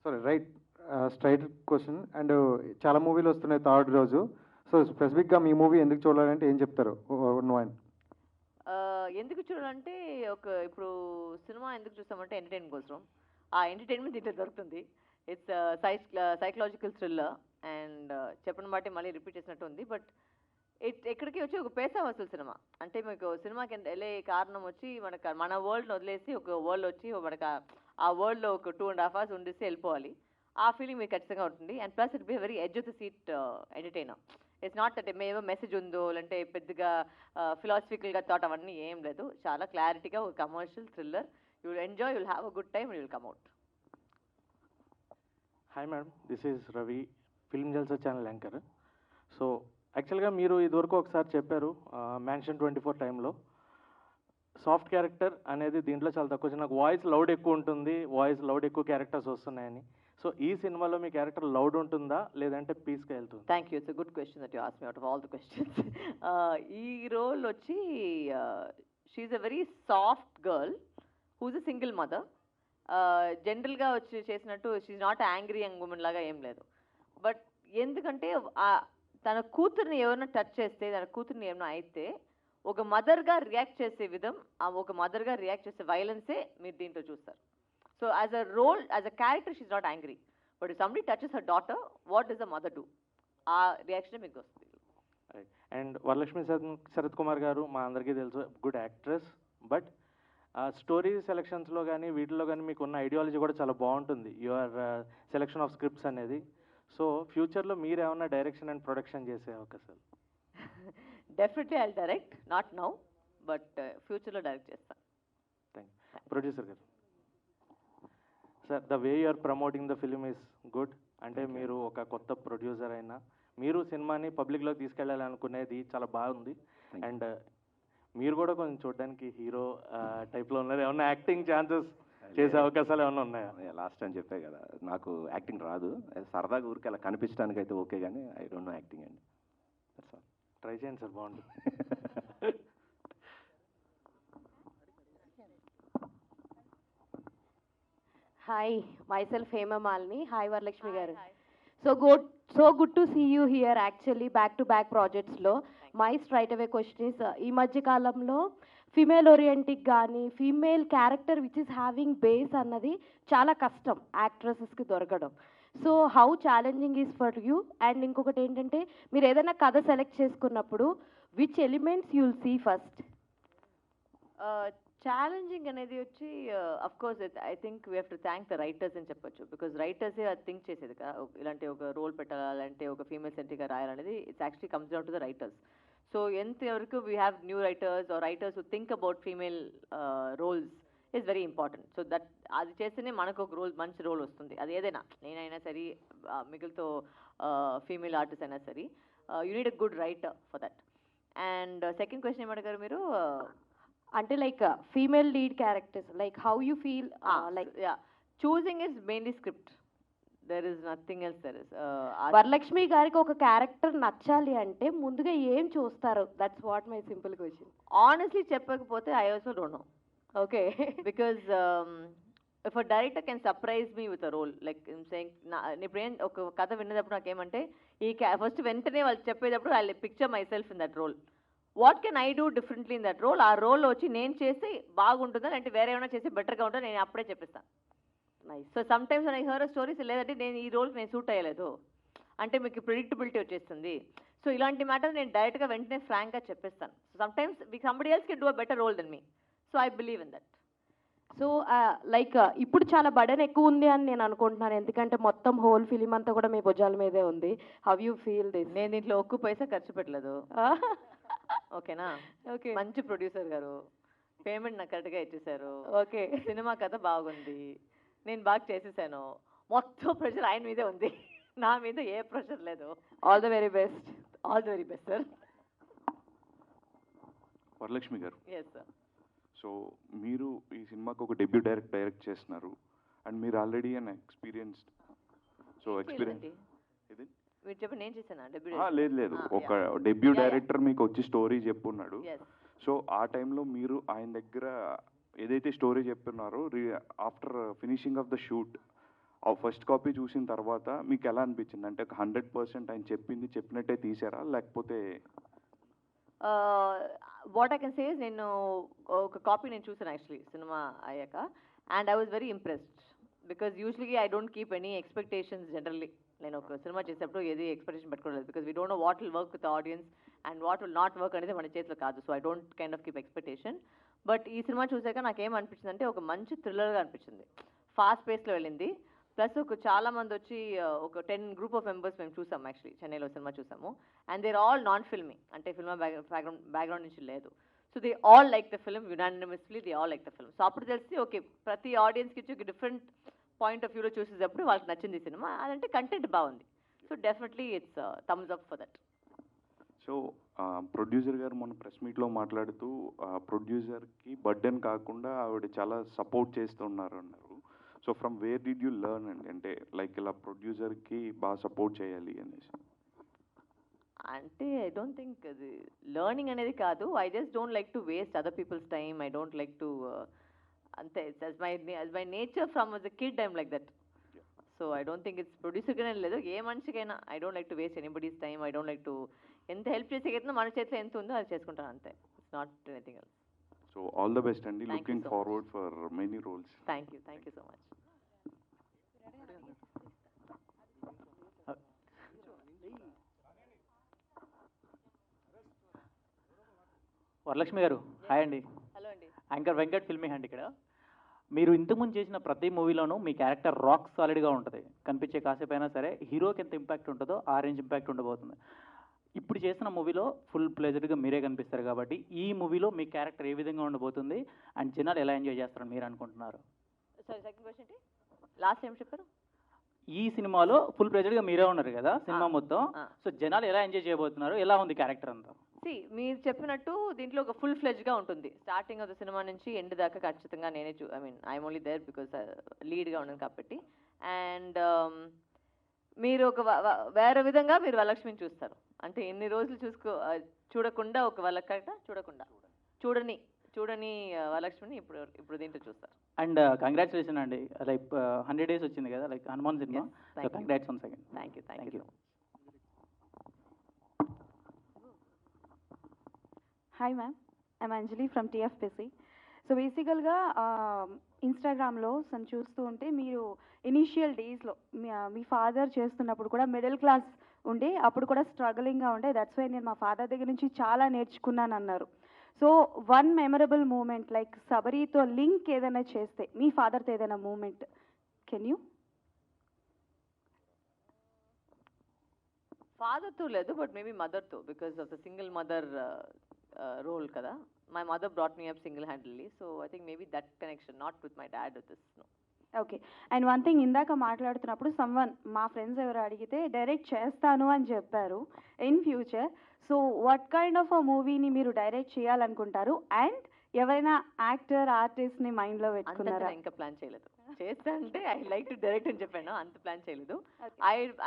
Sorry, right, straight question. And చాలా మూవీలు వస్తున్నాయి థర్డ్ రోజు. సో స్పెసిఫిక్గా మీ మూవీ ఎందుకు చూడాలంటే ఏం చెప్తారు? ఎందుకు చూడాలంటే ఇప్పుడు సినిమా ఎందుకు చూస్తామంటే ఎంటర్టైన్మెంట్ కోసం. ఆ ఎంటర్టైన్మెంట్ దీంట్లో దొరుకుతుంది. ఇట్స్ సైకలాజికల్ థ్రిల్లర్ అండ్ చెప్పిన మాట మళ్ళీ రిపీట్ చేసినట్టు ఉంది. బట్ ఎక్కడికి వచ్చి ఒక పేసా వసూలు సినిమా. అంటే మీకు సినిమాకి వెళ్ళే కారణం వచ్చి మన వరల్డ్ని వదిలేసి ఒక వరల్డ్ వచ్చి మనకు ఆ వరల్డ్లో ఒక 2.5 hours ఉండేసి వెళ్ళిపోవాలి. ఆ ఫీలింగ్ మీకు ఖచ్చితంగా ఉంటుంది. And plus it be very edge of the seat entertainer. It's not that ఏమో మెసేజ్ ఉందో లేదంటే పెద్దగా ఫిలాసఫికల్గా థాట్ అవన్నీ ఏం లేదు. చాలా క్లారిటీగా ఒక commercial thriller. You will enjoy, you will have a good time, you will come out. Hi madam, this is Ravi, film Jalsa channel anchor. So యాక్చువల్గా మీరు ఇదివరకు ఒకసారి చెప్పారు మ్యాన్షన్ 24 టైంలో సాఫ్ట్ క్యారెక్టర్ అనేది దీంట్లో చాలా తక్కువ వచ్చింది. నాకు వాయిస్ లౌడ్ ఎక్కువ ఉంటుంది, వాయిస్ లౌడ్ ఎక్కువ క్యారెక్టర్స్ వస్తున్నాయని. సో ఈ సినిమాలో మీ క్యారెక్టర్ లౌడ్ ఉంటుందా లేదంటే పీస్గా వెళ్తుంది? Thank you, it's a good question that you ask me out of all the questions. ఈ రోల్ వచ్చి she's a very soft girl who's a single mother. జనరల్గా వచ్చి చేసినట్టు she's not angry young woman లాగా ఏం లేదు. బట్ ఎందుకంటే తన కూతుర్ని ఎవరైనా టచ్ చేస్తే, తన కూతుర్ని ఏమైనా అయితే ఒక మదర్గా రియాక్ట్ చేసే విధం, ఒక మదర్గా రియాక్ట్ చేసే వైలెన్సే మీరు దీంట్లో చూస్తారు. So as a role, as a character she's not angry. But if somebody touches her daughter, what does the mother do? ఆ రియాక్షన్ మీకు వస్తుంది. అండ్ వరలక్ష్మి శరత్ కుమార్ గారు మా అందరికీ తెలుసు, గుడ్ యాక్ట్రెస్. బట్ స్టోరీ సెలెక్షన్స్లో కానీ వీటిలో కానీ మీకు ఉన్న ఐడియాలజీ కూడా చాలా బాగుంటుంది, యువర్ సెలెక్షన్ ఆఫ్ స్క్రిప్ట్స్ అనేది. సో ఫ్యూచర్లో మీరు ఏమన్నా డైరెక్షన్ అండ్ ప్రొడక్షన్ చేసే అవకాశాలు? Definitely I direct, not now, but ఫ్యూచర్లో డైరెక్ట్ చేస్తాను. Thank you. ప్రొడ్యూసర్ గారు, sir the way you're promoting the film is good. అంటే మీరు ఒక కొత్త ప్రొడ్యూసర్ అయినా మీరు సినిమాని పబ్లిక్లోకి తీసుకెళ్ళాలనుకునేది చాలా బాగుంది. అండ్ మీరు కూడా కొంచెం చూడడానికి హీరో టైప్లో ఉన్నారు. ఏమన్నా యాక్టింగ్ ఛాన్సెస్ చేసే అవకాశాలు ఏమైనా ఉన్నాయా? లాస్ట్ టైం చెప్పే కదా, నాకు యాక్టింగ్ రాదు, సరదాగా ఊరికి అలా కనిపించడానికి అయితే ఓకే, కానీ ఐ డోంట్ నో యాక్టింగ్ అండి. ట్రై చేయండి సార్, బాగుంటుంది. Hi, myself Hema Malini. Hi, Varalakshmi garu. So good to see you here. Actually, back-to-back projects lo. My straight away question is, ee madhya kalamlo female oriented gaani, female character which is having base annadi చాలా కష్టం actresses కి దొరకడం. So how challenging is for you? And ఇంకొకటి ఏంటంటే, మీరు ఏదైనా కథ select చేసుకున్నప్పుడు which elements you will see first? Challenging అనేది వచ్చి of course I think we have to thank the writers అని చెప్పొచ్చు. బికాజ్ రైటర్సే అది థింక్ చేసేది కదా, ఇలాంటి ఒక రోల్ పెట్టాలంటే ఒక ఫీమేల్ సెంట్రిక్గా రాయాలనేది it's actually comes down to the writers. So ఎంతవరకు we have new writers or writers who think about female roles is very important. So that అది చేస్తేనే మనకు ఒక మంచి రోల్ వస్తుంది. అది ఏదైనా, నేనైనా సరే మిగిలితో ఫీమేల్ ఆర్టిస్ట్ అయినా సరే, you need a good writer for that. And second question ఏమడిగారు మీరు? అంటే like female lead characters, like how you feel like choosing is mainly script, there is nothing else. There is Varalakshmi గారికి ఒక character నచ్చాలి అంటే ముందుగా ఏం చూస్తారు? That's what my simple question. Honestly చెప్పకపోతే I also don't know. Okay, because if a director can surprise me with a role, like saying, ఇప్పుడు ఏం ఒక కథ విన్నప్పుడు నాకేమంటే ఫస్ట్ వెంటనే వాళ్ళు చెప్పేటప్పుడు I picture myself in that role. What can I do differently in that role? ఆ రోల్లో వచ్చి నేను చేస్తే బాగుంటుందా అంటే వేరే ఏమైనా చేసి బెటర్గా ఉంటుందో నేను అప్పుడే చెప్పిస్తాను. So sometimes I hear stories, లేదంటే నేను ఈ రోల్కి నేను సూట్ అయ్యలేదు అంటే మీకు ప్రిడిక్టబిలిటీ వచ్చేస్తుంది. సో ఇలాంటి మ్యాటర్ నేను డైరెక్ట్గా వెంటనే ఫ్రాంక్గా చెప్పేస్తాను. So sometimes somebody else can do a better role than me. So I believe in that. So like ఇప్పుడు చాలా బర్డెన్ ఎక్కువ ఉంది అని నేను అనుకుంటున్నాను, ఎందుకంటే మొత్తం హోల్ ఫిలిం అంతా కూడా మీ భుజాల మీదే ఉంది. How you feel this? నేను దీంట్లో ఒక్క పైసా ఖర్చు పెట్టలేదు. ఓకేనా? ఓకే, మంచి ప్రొడ్యూసర్ గారు పేమెంట్ నాకు కరెక్ట్గా ఇచ్చేసారు. ఓకే, సినిమా కథ బాగుంది, నేను బాగా చేసేసాను. మొత్తం ప్రెషర్ ఆయన మీదే ఉంది, నా మీద ఏ ప్రెషర్ లేదు. All the very best. All the very best sir. Varalakshmi గారు, ఎస్ సార్. సో మీరు ఈ సినిమాకి ఒక డెబ్యూ డైరెక్ట్ చేస్తున్నారు అండ్ మీరు ఆల్రెడీ అన్ ఎక్స్పీరియన్స్డ్ ఇది మీరు చెప్పండి, నేను చేశాను డెబ్యూ? లేదు లేదు, ఒక డెబ్యూ డైరెక్టర్ మీకు వచ్చి స్టోరీ చెప్పున్నాడు. సో ఆ టైంలో మీరు ఆయన దగ్గర ఏదైతే స్టోరీ చెప్తున్నారో after finishing of the shoot ఆ ఫస్ట్ కాపీ చూసిన తర్వాత మీకు ఎలా అనిపించింది? అంటే 100% ఆయన చెప్పినట్టే తీసారా లేకపోతే? What I can say is, నేను ఒక కాపీ నేను చూసాను యాక్చువల్లీ సినిమా అయ్యాక, and I was very impressed because usually I don't keep any expectations generally. నేను ఒక సినిమా చేసేటప్పుడు ఏది ఎక్స్పెక్టేషన్ పెట్టుకోలేదు, because we don't know what will work with audience and what will not work అనేది మన చేతిలో కాదు. So I don't kind of keep expectation. But ఈ సినిమా చూసాక నాకేమనిపించింది అంటే ఒక మంచి థ్రిల్లర్గా అనిపించింది, ఫాస్ట్ పేస్లో వెళ్ళింది. ప్లస్ ఒక చాలా మంది వచ్చి ఒక 10 గ్రూప్ ఆఫ్ మెంబర్స్ మేము చూసాము యాక్చువల్లీ, చెన్నైలో సినిమా చూసాము. And they're all non filming, అంటే ఫిల్మ్ బ్యాక్గ్రౌండ్ నుంచి లేదు. So they all like the film, unanimously they all like the film. So అప్పుడు తెలిసి ఓకే, ప్రతి ఆడియన్స్కి ఇచ్చి ఒక డిఫరెంట్ పాయింట్ ఆఫ్ వ్యూలో చూసేటప్పుడు వాళ్ళకి నచ్చింది సినిమా, అదంటే కంటెంట్ బాగుంది. So definitely it's thumbs up for that. So producer గారు మొన్న ప్రెస్ మీట్లో మాట్లాడుతూ ప్రొడ్యూసర్కి బర్డెన్ కాకుండా ఆవిడ చాలా సపోర్ట్ చేస్తున్నారు అన్నారు. So from where did you learn అండి, అంటే లైక్ ఇలా ప్రొడ్యూసర్కి బాగా సపోర్ట్ చేయాలి అనేసి? అంటే ఐ డోంట్ థింక్ అది లెర్నింగ్ అనేది కాదు, I just don't like to waste other people's time. I don't like to అంతే, as my nature from as a kid I'm like that. So I don't think it's ప్రొడ్యూసర్గానే లేదు, ఏ మనిషికైనా I don't like to waste anybody's time. I don't like to ఎంత help చేసేకైతే మన చేతిలో ఎంత ఉందో అది చేసుకుంటాను అంతే. It's not anything else. So all the best అండి, looking forward for many roles. Thank you so much. Varalakshmi గారు, హాయ్ అండి. హలో అండి. యాంకర్ వెంకట్ ఫిల్మీ హ్యాండ్ ఇక్కడ. మీరు ఇంతకుముందు చేసిన ప్రతి మూవీలోనూ మీ క్యారెక్టర్ రాక్ సాలిడ్గా ఉంటుంది, కనిపించే కాసేపు అయినా సరే హీరోకి ఎంత ఇంపాక్ట్ ఉంటుందో ఆ రేంజ్ ఇంపాక్ట్ ఉండబోతుంది. ఇప్పుడు చేసిన మూవీలో ఫుల్ ప్లెజర్గా మీరే కనిపిస్తారు కాబట్టి ఈ మూవీలో మీ క్యారెక్టర్ ఏ విధంగా ఉండబోతుంది అండ్ జనాలు ఎలా ఎంజాయ్ చేస్తారని మీరు అనుకుంటున్నారు? సారీ, సెకండ్ క్వశ్చన్ ఏంటి? లాస్ట్ టైం చెప్పారు. ఈ సినిమాలో ఫుల్ ప్లెజర్గా మీరే ఉన్నారు కదా సినిమా మొత్తం, సో జనాలు ఎలా ఎంజాయ్ చేయబోతున్నారు, ఎలా ఉంది క్యారెక్టర్ అంతా? మీరు చెప్పినట్టు దీంట్లో ఒక ఫుల్ ఫ్లెజ్గా ఉంటుంది, స్టార్టింగ్ ఆఫ్ ద సినిమా నుంచి ఎండ్ దాకా ఖచ్చితంగా నేనే I mean I'm only there because లీడ్గా ఉన్నాను కాబట్టి. అండ్ మీరు ఒక వేరే విధంగా మీరు వరలక్ష్మిని చూస్తారు, అంటే ఎన్ని రోజులు చూడకుండా ఒక చూడని వరలక్ష్మిని ఇప్పుడు దీంట్లో చూస్తారు. అండ్ కంగ్రాచులేషన్ అండి, లైక్ 100 days వచ్చింది కదా like Hanuman cinema, so congrats once again. Thank you. Hi ma'am, I'm Anjali from TFPC. So బేసికల్గా ఇన్స్టాగ్రామ్లో చూస్తూ ఉంటే మీరు ఇనీషియల్ డేస్లో మీ ఫాదర్ చేస్తున్నప్పుడు కూడా మిడిల్ క్లాస్ ఉండే, అప్పుడు కూడా స్ట్రగలింగ్గా ఉండే, దట్స్ వై నేను మా ఫాదర్ దగ్గర నుంచి చాలా నేర్చుకున్నాను అన్నారు. So one memorable moment like సబరీతో లింక్ ఏదైనా చేస్తే మీ ఫాదర్తో ఏదైనా మూమెంట్ కెన్ యూ? ఫాదర్తో లేదు, బట్ మేబీ మదర్తో, because of the single mother role కదా. My mother brought me up single handedly, so I think maybe that connection, not with my dad with this. Okay. And one thing, ఇందాక మాట్లాడుతున్నప్పుడు మా friends ఎవరు అడిగితే direct చేస్తాను అని చెప్పారు in future. So what kind of a మూవీని మీరు డైరెక్ట్ చేయాలనుకుంటారు అండ్ ఎవరైనా యాక్టర్ ఆర్టిస్ట్ని మైండ్లో పెట్టుకున్నారా? ఇంకా ప్లాన్ చేయలేదు, చేస్తా అంటే ఐ లైక్ టు డైరెక్ట్ అని చెప్పాను, అంత ప్లాన్ చేయలేదు.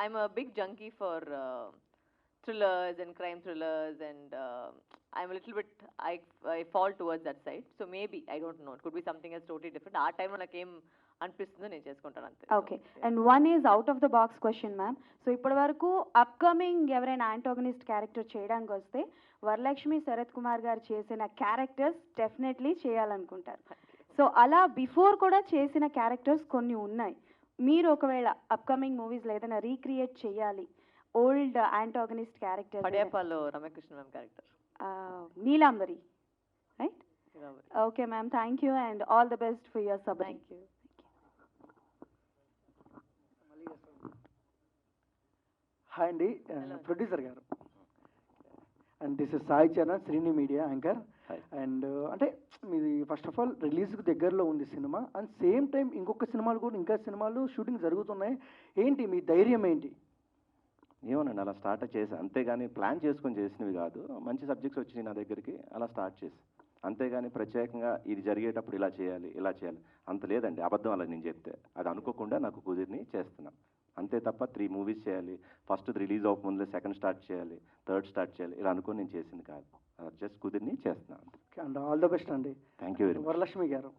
I'm a big junkie for thrillers and crime thrillers, and I'm a little bit, I fall towards that side. So maybe, I don't know, it could be something else totally different. Our time when I came అనిపిస్తుందో నేను చేసుకుంటాను అంతే. Okay. And one is out of the box question ma'am. So ఇప్పటి వరకు upcoming ఎవరైనా antagonist character చేయడానికి వస్తే వరలక్ష్మి శరత్ కుమార్ గారు చేసిన క్యారెక్టర్స్ డెఫినెట్లీ చేయాలనుకుంటారు. సో అలా బిఫోర్ కూడా చేసిన క్యారెక్టర్స్ కొన్ని ఉన్నాయి. మీరు ఒకవేళ అప్కమింగ్ మూవీస్లో ఏదైనా రీక్రియేట్ చేయాలి ఓల్డ్ యాంటాగనిస్ట్ క్యారెక్టర్, పడేపాలో Ramya Krishna ma'am character, Neelambari right? Okay ma'am, thank you and all the best for your Sabari. Thank you. Hi అండి, ప్రొడ్యూసర్ గారు. And this is Sai Charan, Srini media anchor. And అంటే మీది ఫస్ట్ ఆఫ్ ఆల్ రిలీజ్కి దగ్గరలో ఉంది సినిమా, అండ్ సేమ్ టైం ఇంకొక సినిమాలు కూడా ఇంకా సినిమాలు షూటింగ్ జరుగుతున్నాయి. ఏంటి మీ ధైర్యం ఏంటి? ఏమోనండి, అలా స్టార్ట్ చేసి అంతేగాని ప్లాన్ చేసుకొని చేసినవి కాదు. మంచి సబ్జెక్ట్స్ వచ్చినాయి నా దగ్గరికి, అలా స్టార్ట్ చేసి, అంతేగాని ప్రత్యేకంగా ఇది జరిగేటప్పుడు ఇలా చేయాలి ఇలా చేయాలి అంత లేదండి. అబద్ధం అలా నేను చెప్తే అది అనుకోకుండా నాకు కుదిరిని చేస్తున్నాను అంతే తప్ప 3 మూవీస్ చేయాలి, ఫస్ట్ రిలీజ్ అవ్వక ముందులే సెకండ్ స్టార్ట్ చేయాలి, థర్డ్ స్టార్ట్ చేయాలి ఇలా అనుకొని నేను చేసింది కాదు. జస్ట్ కుదిరిని చేస్తున్నాను. అండ్ ఆల్ ద బెస్ట్ అండి. Thank you very much. Varalakshmi గారు,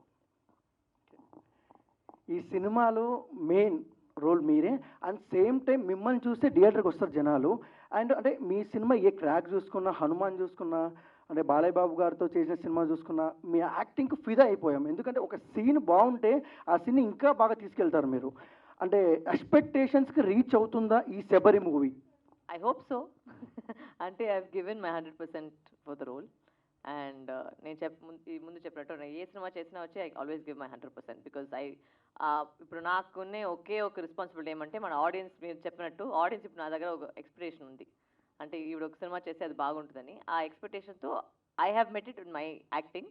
ఈ సినిమాలో మెయిన్ రోల్ మీరే, అండ్ సేమ్ టైం మిమ్మల్ని చూస్తే థియేటర్కి వస్తారు జనాలు. అండ్ అంటే మీ సినిమా ఏ క్రాక్ చూసుకున్నా, హనుమాన్ చూసుకున్నా, అంటే బాలయ్య బాబు గారితో చేసిన సినిమా చూసుకున్నా, మీ యాక్టింగ్కి ఫిదా అయిపోయాం. ఎందుకంటే ఒక సీన్ బాగుంటే ఆ సీన్ ఇంకా బాగా తీసుకెళ్తారు మీరు. అంటే ఎక్స్పెక్టేషన్స్కి రీచ్ అవుతుందా ఈ Sabari movie? I hope so. అంటే I've given my 100% for the role. And నేను ముందు చెప్పినట్టు ఏ సినిమా చేసినా వచ్చి I always give my 100% because ఇప్పుడు నాకున్నే ఒకే ఒక రెస్పాన్సిబిలిటీ ఏమంటే మన ఆడియన్స్, మీరు చెప్పినట్టు ఆడియన్స్ ఇప్పుడు నా దగ్గర ఒక ఎక్స్పెక్టేషన్ ఉంది. అంటే ఇప్పుడు ఒక సినిమా చేస్తే అది బాగుంటుందని ఆ ఎక్స్పెక్టేషన్తో I have met it in my acting.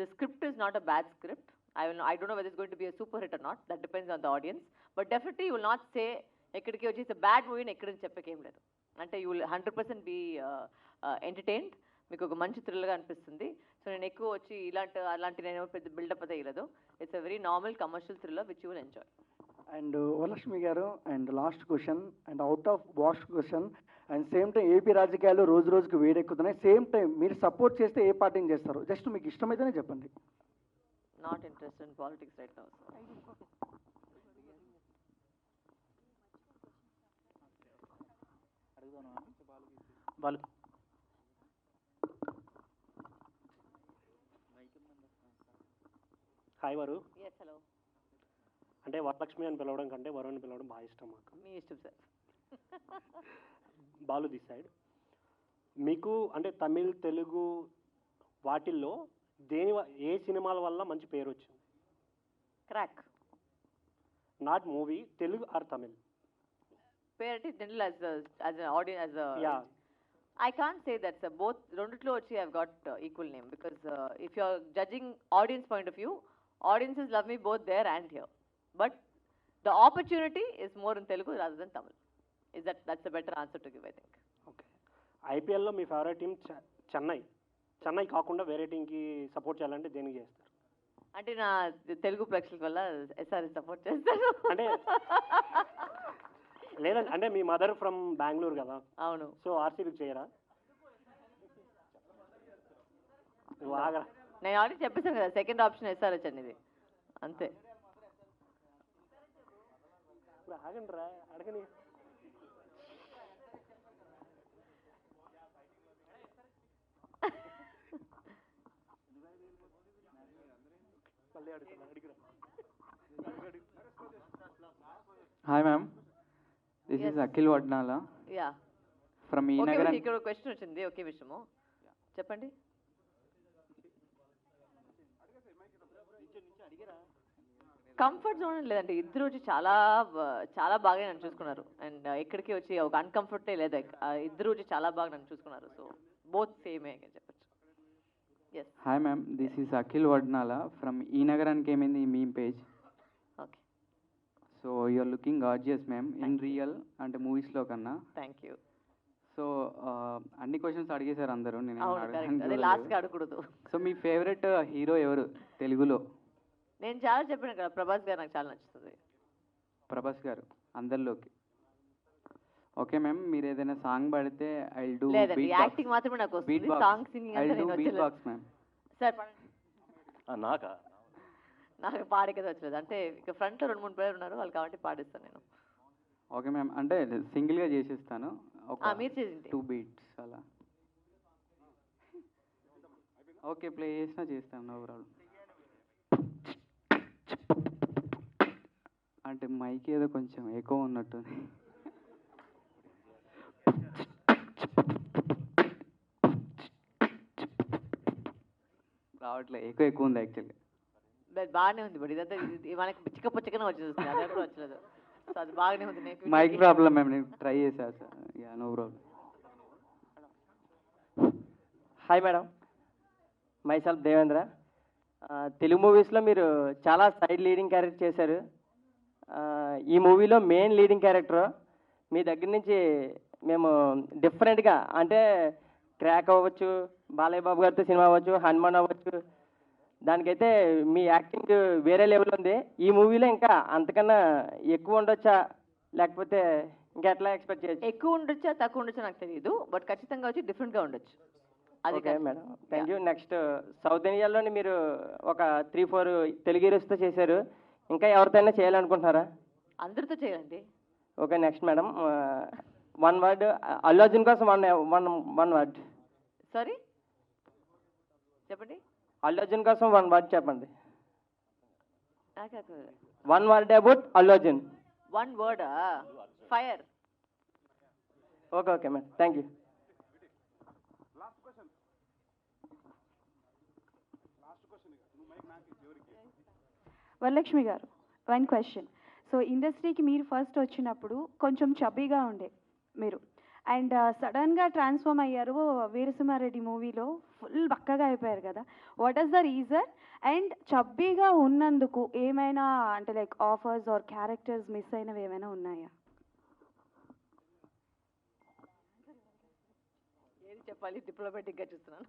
The script is not a bad script. I don't know whether it's going to be a super hit or not. That depends on the audience. But definitely you will not say ekkadiki vachi it's a bad movie ni ekkadini చెప్పకేం లేదు. అంటే you will 100% be entertained. మీకు ఒక మంచి thrill గా అనిపిస్తుంది. So నేను ఎక్కువ వచ్చి అలాంటి నేను పెద్ద బిల్డప్ అయితే ఇవ్వలేదు. It's a very normal commercial thriller which you will enjoy. And Varalakshmi గారు, and last question and out of box question, and same time AP రాజకీయాలు రోజు రోజుకి వేడెక్కుతున్నాయి. సేమ్ టైం మీరు సపోర్ట్ చేస్తే ఏ పార్టీని చేస్తారు? జస్ట్ మీకు ఇష్టమైతేనే చెప్పండి. Not interested in politics right now. Hi వరు. Yes, hello. అంటే వరలక్ష్మి అని పిలవడం కంటే వరుణ్ అని పిలవడం బాగా ఇష్టం మాకు. మీ ఇష్టం సార్. Balu this side. మీకు అంటే తమిళ్, తెలుగు వాటిల్లో ఏ సినిమాల వల్ల మంచి పేరు వచ్చింది? Krack. Not movie, Telugu or Tamil. పేరు general as an audience, as a Yeah. I can't say that sir. Both రెండిట్లో వచ్చి I've got equal name because if you're judging audience point of view, audiences love me both there and here. But the opportunity is more in Telugu rather than Tamil. That's a better answer to give, I think. Okay. ఐపీఎల్లో మీ favourite team Chennai కాకుండా వేరే టీంకి support చేయాలంటే దేనికి చేస్తారు? అంటే నా తెలుగు ప్రేక్షకుల వల్ల ఎస్ఆర్ఎస్ సపోర్ట్ చేస్తాను. అంటే లేదండి, అంటే మీ మదర్ ఫ్రమ్ బెంగళూరు కదా. అవును. సో ఆర్సీబీకి చేయరా? నేను ఆల్రెడీ చెప్పేసాను కదా, సెకండ్ ఆప్షన్ ఎస్ఆర్హెచ్ అనేది, అంతే. ఆగండి రా, అడగని. Hi ma'am, this is Akhil Vadnala. Yeah. From Nagaran. ఇక్కడ ఒక క్వశ్చన్ వచ్చింది, ఒకే విషయము చెప్పండి. కంఫర్ట్ జోన్ లేదండి, ఇద్దరు వచ్చి చాలా చాలా బాగా నన్ను చూసుకున్నారు. అండ్ ఎక్కడికి వచ్చి ఒక అన్కంఫర్టే లేదు, ఇద్దరు వచ్చి చాలా బాగా నన్ను చూసుకున్నారు. సో బోత్ సేమే చెప్పచ్చు. Yes. Hi ma'am, this is Akhil Vadnala from Nagaran came in the meme page. Okay. So you are looking gorgeous ma'am in real and movies lo kanna. Thank you. So అన్ని questions అడిగేశారు అందరూ, నేను అదే last అడగకూడదు. So మీ favourite hero ఎవరు తెలుగులో? నేను చాలా చెప్పాను కదా, ప్రభాస్ గారు నాకు చాలా నచ్చుతుంది. ప్రభాస్ గారు అందరిలోకి. ఓకే మ్యామ్, మీరు ఏదైనా సాంగ్ పాడితే ఐ విల్ డు లేదండి, యాక్టింగ్ మాత్రమే నాకు వస్తుంది, సాంగ్ సింగింగ్ అంటే నేను బీట్ బాక్స్ మ్యామ్. సార్ నాకు పాడేకదా వచ్చలేదు, అంటే ఇక ఫ్రంట్లో 2-3 పేరు ఉన్నారు వాళ్ళు కాబట్టి పాడిస్తాను నేను. ఓకే మ్యామ్, అంటే సింగిల్గా చేసేస్తాను, మీరు చేసింది 2 బీట్స్ అలా. ఓకే, ప్లే చేసినా చేస్తాను, ఓవరాల్. అంటే మైక్ ఏదో కొంచెం ఎక్కువ ఉన్నట్టుంది. రావట్లేదు, ఎక్కువ ఉంది యాక్చువల్లీ. బట్ బాగానే ఉంది, బట్ ఇదంతా మనకి చిక్క పుచ్చకనే వచ్చేస్తుంది, అది ఎప్పుడు వచ్చలేదు. సో అది బాగానే ఉంది. మైక్ ప్రాబ్లం మేము నేను ట్రై చేశాను sir. Yeah no problem. Hi madam, myself Devendra. Telugu మూవీస్లో మీరు చాలా సైడ్ లీడింగ్ క్యారెక్టర్ చేశారు. ఈ మూవీలో మెయిన్ లీడింగ్ క్యారెక్టర్ మీ దగ్గర నుంచి మేము డిఫరెంట్గా, అంటే క్రాక్ అవ్వచ్చు, బాలయ్య బాబు గారితో సినిమా అవ్వచ్చు, హనుమాన్ అవ్వచ్చు, దానికైతే మీ యాక్టింగ్ వేరే లెవెల్ ఉంది. ఈ మూవీలో ఇంకా అంతకన్నా ఎక్కువ ఉండొచ్చా, లేకపోతే ఇంకా ఎట్లా ఎక్స్పెక్ట్ చేయొచ్చు? ఎక్కువ ఉండొచ్చా తక్కువ ఉండొచ్చా నాకు తెలియదు, బట్ ఖచ్చితంగా వచ్చి డిఫరెంట్గా ఉండొచ్చు. అది okay madam, thank you. Next south ఇండియాలోని మీరు ఒక 3-4 తెలుగు హీరోస్తో చేశారు, ఇంకా ఎవరితోనైనా చేయాలనుకుంటున్నారా? అందరితో చేయండి. Okay, next madam, 1 word Allu Arjun కోసం వన్ వర్డ్. సారీ చెప్పండి. అల్లు అర్జున్ కోసం 1 వర్డ్ చెప్పండి. 1 word about Allu Arjun. 1 word, fire. Okay okay madam, thank you. Varalakshmi గారు, 1 క్వశ్చన్. సో ఇండస్ట్రీకి మీరు ఫస్ట్ వచ్చినప్పుడు కొంచెం చబ్బీగా ఉండే మీరు, అండ్ సడన్గా ట్రాన్స్ఫార్మ్ అయ్యారు వీరసింహారెడ్డి మూవీలో, ఫుల్ బక్కగా అయిపోయారు కదా. What is the reason? And చబ్బీగా ఉన్నందుకు ఏమైనా అంటే like offers or characters miss అయినవి ఏమైనా ఉన్నాయా? ఏది చెప్పాలి, డిప్లొమాటిక్గా చూస్తున్నాను.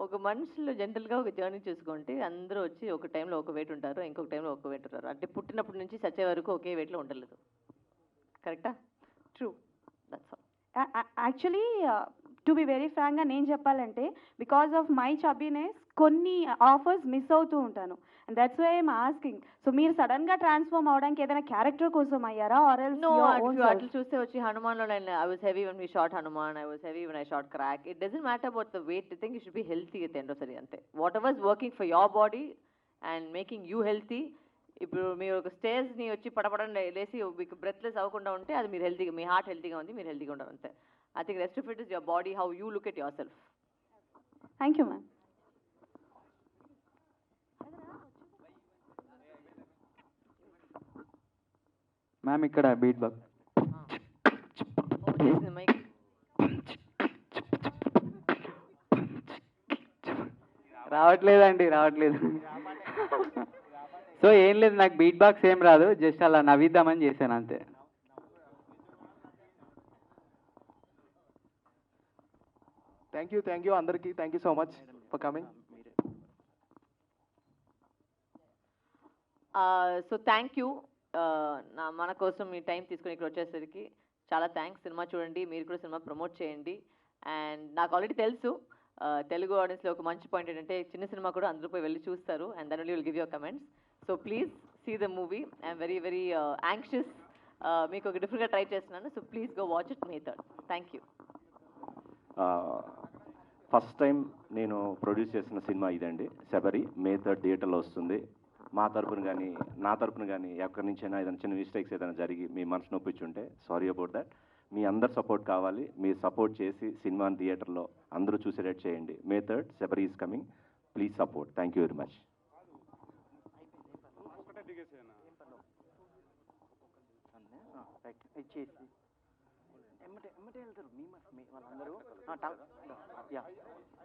ఒక మనుషులు జనరల్గా ఒక జర్నీ చూసుకుంటే అందరూ వచ్చి ఒక టైంలో ఒక వెయిట్ ఉంటారు, ఇంకొక టైంలో ఒక వెయిట్ ఉంటారు. అంటే పుట్టినప్పటి నుంచి చచ్చే వరకు ఒకే వెయిట్లో ఉండలేదు. కరెక్టా? True, that's all. Actually to be very ఫ్రాంక్గా నేను చెప్పాలంటే, బికాస్ ఆఫ్ మై చబ్బీనెస్ కొన్ని ఆఫర్స్ మిస్ అవుతూ ఉంటాను, and that's why I'm asking. So మీరు సడన్గా ట్రాన్స్ఫార్మ్ అవడానికి ఏదైనా క్యారెక్టర్ కోసం అయ్యారా, ఆర్ ఎల్స్ నో? అట్లా చూస్తే వచ్చి హనుమాన్లో నేను I was heavy when we shot Hanuman, I was heavy when I shot Krack. It doesn't matter about the weight, thing you should be healthy at the end of the day, అంతే. Whatever working for your body and making you healthy. ఇప్పుడు మీరు ఒక స్టేజ్ని వచ్చి పడపడని లేసి మీకు breathless అవ్వకుండా ఉంటే అది మీరు హెల్తీగా, మీ హార్ట్ హెల్తీగా ఉంది, మీరు హెల్తీగా ఉండాలి, అంతే. I think rest of it is your body, how you look at your self. Thank you ma'am. Ma'am ఇక్కడ బీట్ బాక్ రావట్లేదండి, రావట్లేదు. సో ఏం లేదు, నాకు బీట్ బాక్స్ ఏం రాదు, జస్ట్ అలా నవ్విద్దామని చేశాను అంతే. థ్యాంక్ యూ అందరికీ, thank you so much for coming. So thank you, మన కోసం మీ టైం తీసుకుని ఇక్కడ వచ్చేసరికి చాలా థ్యాంక్స్. సినిమా చూడండి, మీరు కూడా సినిమా ప్రమోట్ చేయండి. అండ్ నాకు ఆల్రెడీ తెలుసు తెలుగు ఆడియన్స్లో ఒక మంచి పాయింట్ ఏంటంటే చిన్న సినిమా కూడా అందరూ పోయి వెళ్ళి చూస్తారు, and then will give your comments. So please see the movie. I'm very very anxious, మీకు ఒక డిఫరెంట్గా ట్రై చేస్తున్నాను. So please go watch it May 3rd. Thank you. First time నేను ప్రొడ్యూస్ చేసిన సినిమా ఇదండి, శబరి. May 3rd థియేటర్లో వస్తుంది. మా తరపున కానీ నా తరపున కానీ ఎక్కడి నుంచైనా ఏదైనా చిన్న మిస్టేక్స్ ఏదైనా జరిగి మీ మనసు నొప్పించుంటే సారీ అబౌట్ దట్. మీ అందరు సపోర్ట్ కావాలి, మీరు సపోర్ట్ చేసి సినిమాని థియేటర్లో అందరూ చూసేటట్టు చేయండి. May 3rd Sabari is coming, please support. Thank you very much. వెళ్తారు మీ వాళ్ళందరూ